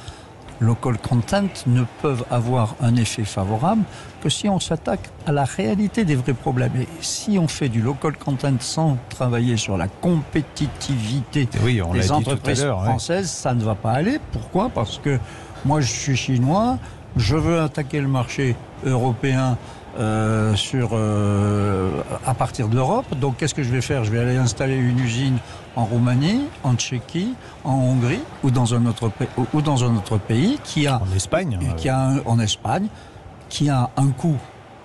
local content, ne peuvent avoir un effet favorable que si on s'attaque à la réalité des vrais problèmes. Et si on fait du local content sans travailler sur la compétitivité des entreprises françaises, ça ne va pas aller. Pourquoi ? Parce que moi, je suis chinois, je veux attaquer le marché européen à partir de l'Europe. Donc qu'est-ce que je vais faire ? Je vais aller installer une usine en Roumanie, en Tchéquie, en Hongrie ou dans un autre pays qui a en Espagne, qui a un coût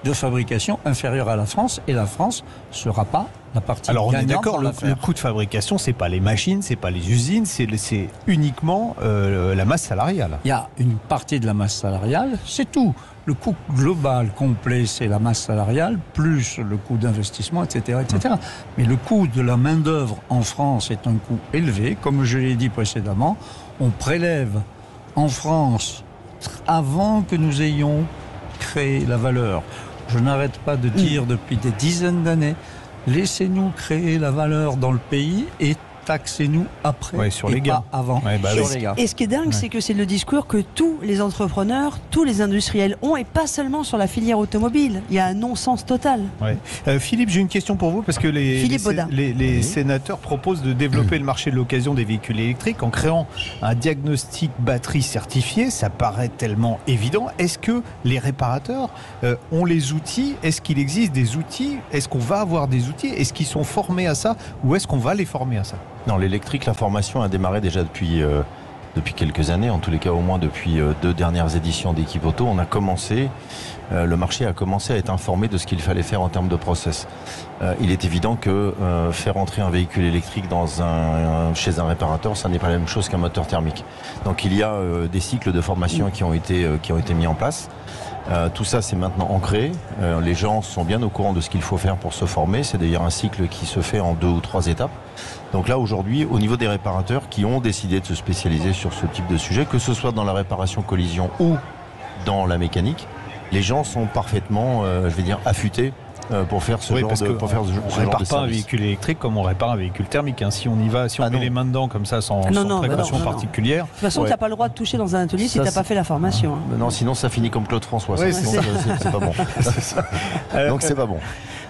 de fabrication inférieur à la France, et la France ne sera pas la partie gagnante. Alors on est d'accord, le coût de fabrication, c'est pas les machines, c'est pas les usines, c'est uniquement la masse salariale. Il y a une partie de la masse salariale, c'est tout. Le coût global complet, c'est la masse salariale, plus le coût d'investissement, etc., etc. Mais le coût de la main-d'œuvre en France est un coût élevé. Comme je l'ai dit précédemment, on prélève en France avant que nous ayons créé la valeur. Je n'arrête pas de dire depuis des dizaines d'années, laissez-nous créer la valeur dans le pays et taxez-nous après sur les pas avant sur les gars. Et ce qui est dingue, c'est que c'est le discours que tous les entrepreneurs, tous les industriels ont, et pas seulement sur la filière automobile. Il y a un non-sens total. Philippe, j'ai une question pour vous, parce que les sénateurs proposent de développer le marché de l'occasion des véhicules électriques en créant un diagnostic batterie certifié. Ça paraît tellement évident. Est-ce que les réparateurs ont les outils ? Est-ce qu'il existe des outils ? Est-ce qu'on va avoir des outils ? Est-ce qu'ils sont formés à ça ? Ou est-ce qu'on va les former à ça ? Non, l'électrique, la formation a démarré déjà depuis quelques années, en tous les cas au moins depuis 2 dernières éditions d'Equipoto. Le marché a commencé à être informé de ce qu'il fallait faire en termes de process. Il est évident que faire entrer un véhicule électrique chez un réparateur, ça n'est pas la même chose qu'un moteur thermique. Donc il y a des cycles de formation qui ont été mis en place. Tout ça, c'est maintenant ancré. Les gens sont bien au courant de ce qu'il faut faire pour se former. C'est d'ailleurs un cycle qui se fait en 2 ou 3 étapes. Donc là, aujourd'hui, au niveau des réparateurs qui ont décidé de se spécialiser sur ce type de sujet, que ce soit dans la réparation collision ou dans la mécanique, les gens sont parfaitement, je vais dire, affûtés pour faire ce genre de service. On répare pas un véhicule électrique comme on répare un véhicule thermique. Si on y va, si on met les mains dedans comme ça sans précaution particulière. De toute façon, tu n'as pas le droit de toucher dans un atelier si tu n'as pas fait la formation. Non, sinon ça finit comme Claude François. C'est pas bon. Donc c'est pas bon.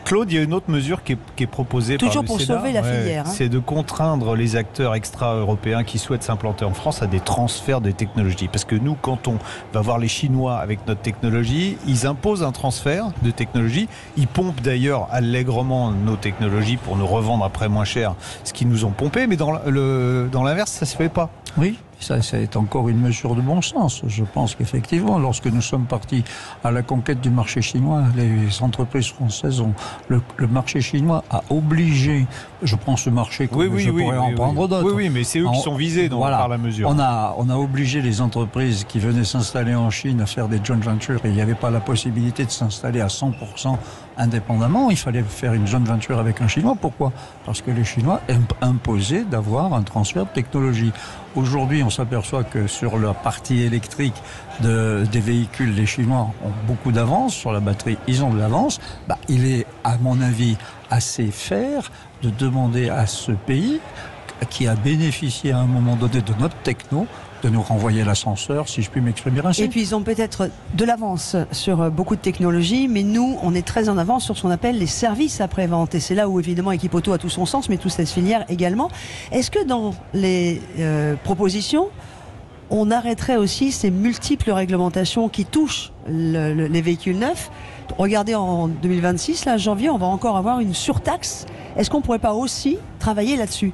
Claude, il y a une autre mesure qui est proposée toujours par le pour Sénat, sauver la filière. C'est de contraindre les acteurs extra-européens qui souhaitent s'implanter en France à des transferts de technologie. Parce que nous, quand on va voir les Chinois avec notre technologie, ils imposent un transfert de technologie. Ils pompent d'ailleurs allègrement nos technologies pour nous revendre après moins cher ce qu'ils nous ont pompé. Mais dans l'inverse, ça ne se fait pas. Oui. Ça est encore une mesure de bon sens. Je pense qu'effectivement, lorsque nous sommes partis à la conquête du marché chinois, les entreprises françaises le marché chinois a obligé, je prends ce marché comme je pourrais en prendre d'autres. Oui, mais c'est eux qui sont visés par la mesure. On a obligé les entreprises qui venaient s'installer en Chine à faire des joint ventures et il n'y avait pas la possibilité de s'installer à 100% indépendamment. Il fallait faire une joint venture avec un Chinois. Pourquoi ? Parce que les Chinois imposaient d'avoir un transfert de technologie. Aujourd'hui, on s'aperçoit que sur la partie électrique des véhicules, les Chinois ont beaucoup d'avance. Sur la batterie, ils ont de l'avance. Il est, à mon avis, assez fair de demander à ce pays qui a bénéficié à un moment donné de notre techno de nous renvoyer l'ascenseur, si je puis m'exprimer ainsi. Et puis ils ont peut-être de l'avance sur beaucoup de technologies, mais nous, on est très en avance sur ce qu'on appelle les services après-vente. Et c'est là où évidemment Equipoto a tout son sens, mais toute cette filière également. Est-ce que dans les propositions, on arrêterait aussi ces multiples réglementations qui touchent les véhicules neufs ? Regardez, en 2026, là, janvier, on va encore avoir une surtaxe. Est-ce qu'on ne pourrait pas aussi travailler là-dessus ?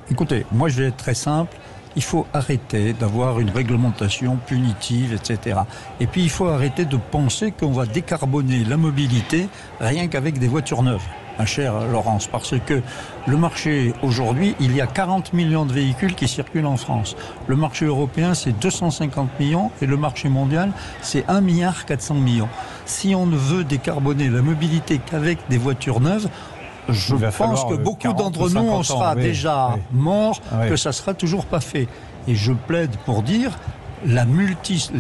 Écoutez, moi je vais être très simple. Il faut arrêter d'avoir une réglementation punitive, etc. Et puis il faut arrêter de penser qu'on va décarboner la mobilité rien qu'avec des voitures neuves. Ma chère Laurence, parce que le marché aujourd'hui, il y a 40 millions de véhicules qui circulent en France. Le marché européen, c'est 250 millions et le marché mondial, c'est 1,4 milliard. Si on ne veut décarboner la mobilité qu'avec des voitures neuves, je pense que beaucoup d'entre nous, on sera déjà morts, que ça ne sera toujours pas fait. Et je plaide pour dire, les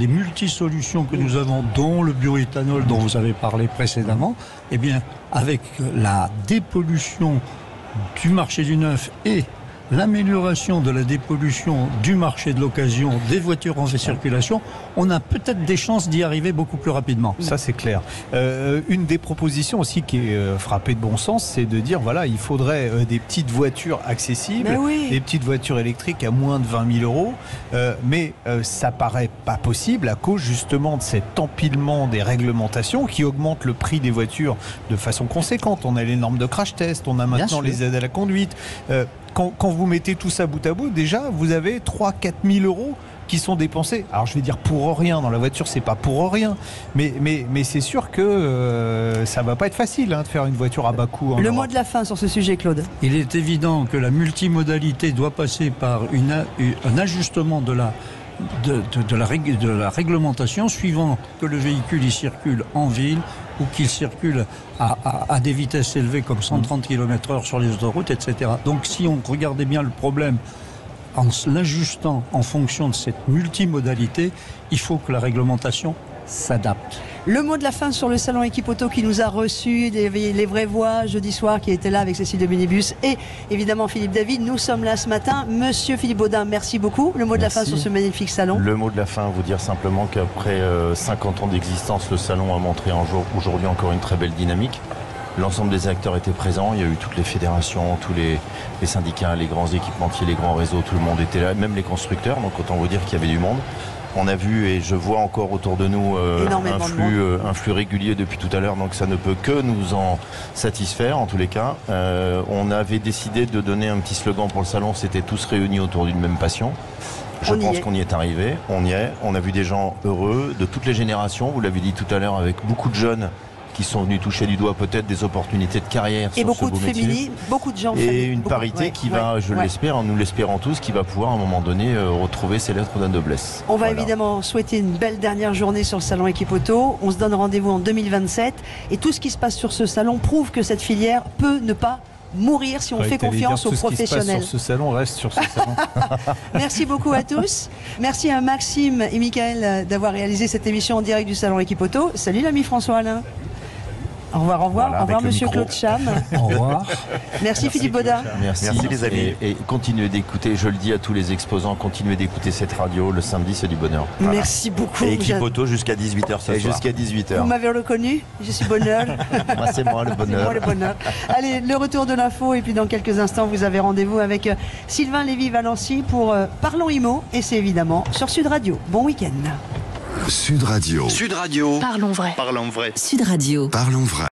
multisolutions que nous avons, dont le bioéthanol dont vous avez parlé précédemment, eh bien, avec la dépollution du marché du neuf et l'amélioration de la dépollution du marché de l'occasion des voitures en circulation, on a peut-être des chances d'y arriver beaucoup plus rapidement. Ça, c'est clair. Une des propositions aussi qui est frappée de bon sens, c'est de dire, voilà, il faudrait des petites voitures accessibles, des petites voitures électriques à moins de 20 000 euros, mais ça paraît pas possible à cause justement de cet empilement des réglementations qui augmentent le prix des voitures de façon conséquente. On a les normes de crash test, on a maintenant les aides à la conduite. Quand vous mettez tout ça bout à bout, déjà, vous avez 3-4 000 euros qui sont dépensés. Alors je vais dire pour rien, dans la voiture c'est pas pour rien, mais c'est sûr que ça va pas être facile de faire une voiture à bas coût. Le mot de la fin sur ce sujet, Claude. Il est évident que la multimodalité doit passer par un ajustement de la réglementation suivant que le véhicule y circule en ville ou qu'il circule à des vitesses élevées comme 130 km/h sur les autoroutes, etc. Donc si on regardait bien le problème en l'ajustant en fonction de cette multimodalité, il faut que la réglementation s'adapte. Le mot de la fin sur le salon Equipoto qui nous a reçus, les vraies voix jeudi soir qui étaient là avec Cécile de Minibus et évidemment Philippe David. Nous sommes là ce matin. Monsieur Philippe Baudin, merci beaucoup. Le mot de la fin sur ce magnifique salon. Le mot de la fin, vous dire simplement qu'après 50 ans d'existence, le salon a montré aujourd'hui encore une très belle dynamique. L'ensemble des acteurs étaient présents, il y a eu toutes les fédérations, tous les syndicats, les grands équipementiers, les grands réseaux, tout le monde était là, même les constructeurs, donc autant vous dire qu'il y avait du monde. On a vu et je vois encore autour de nous un flux régulier depuis tout à l'heure, donc ça ne peut que nous en satisfaire en tous les cas. On avait décidé de donner un petit slogan pour le salon, c'était tous réunis autour d'une même passion. Je pense qu'on y est arrivé, on y est. On a vu des gens heureux de toutes les générations, vous l'avez dit tout à l'heure, avec beaucoup de jeunes qui sont venus toucher du doigt peut-être des opportunités de carrière et sur beaucoup ce beau de métier. féminines, beaucoup de gens et une parité qui va, je l'espère, nous l'espérons tous, qui va pouvoir à un moment donné retrouver ses lettres de noblesse. On va évidemment souhaiter une belle dernière journée sur le salon Equipoto. On se donne rendez-vous en 2027 et tout ce qui se passe sur ce salon prouve que cette filière peut ne pas mourir si on fait confiance aux professionnels. Sur ce salon reste sur ce salon. Merci beaucoup à tous. Merci à Maxime et Michael d'avoir réalisé cette émission en direct du salon Équipe Auto. Salut l'ami François Alain. Au revoir, au revoir. Voilà, au revoir, monsieur Claude Cham. Au revoir. Merci Philippe Baudin. Merci les amis. Et continuez d'écouter, je le dis à tous les exposants, continuez d'écouter cette radio. Le samedi, c'est du bonheur. Voilà. Merci beaucoup. Et Équipe Auto jusqu'à 18h ce soir. Jusqu'à 18h. Vous m'avez reconnu, je suis bonheur. Moi, c'est moi le bonheur. C'est moi le bonheur. Allez, le retour de l'info. Et puis dans quelques instants, vous avez rendez-vous avec Sylvain Lévy-Valency pour Parlons Immo. Et c'est évidemment sur Sud Radio. Bon week-end. Sud Radio. Parlons vrai. Sud Radio. Parlons vrai.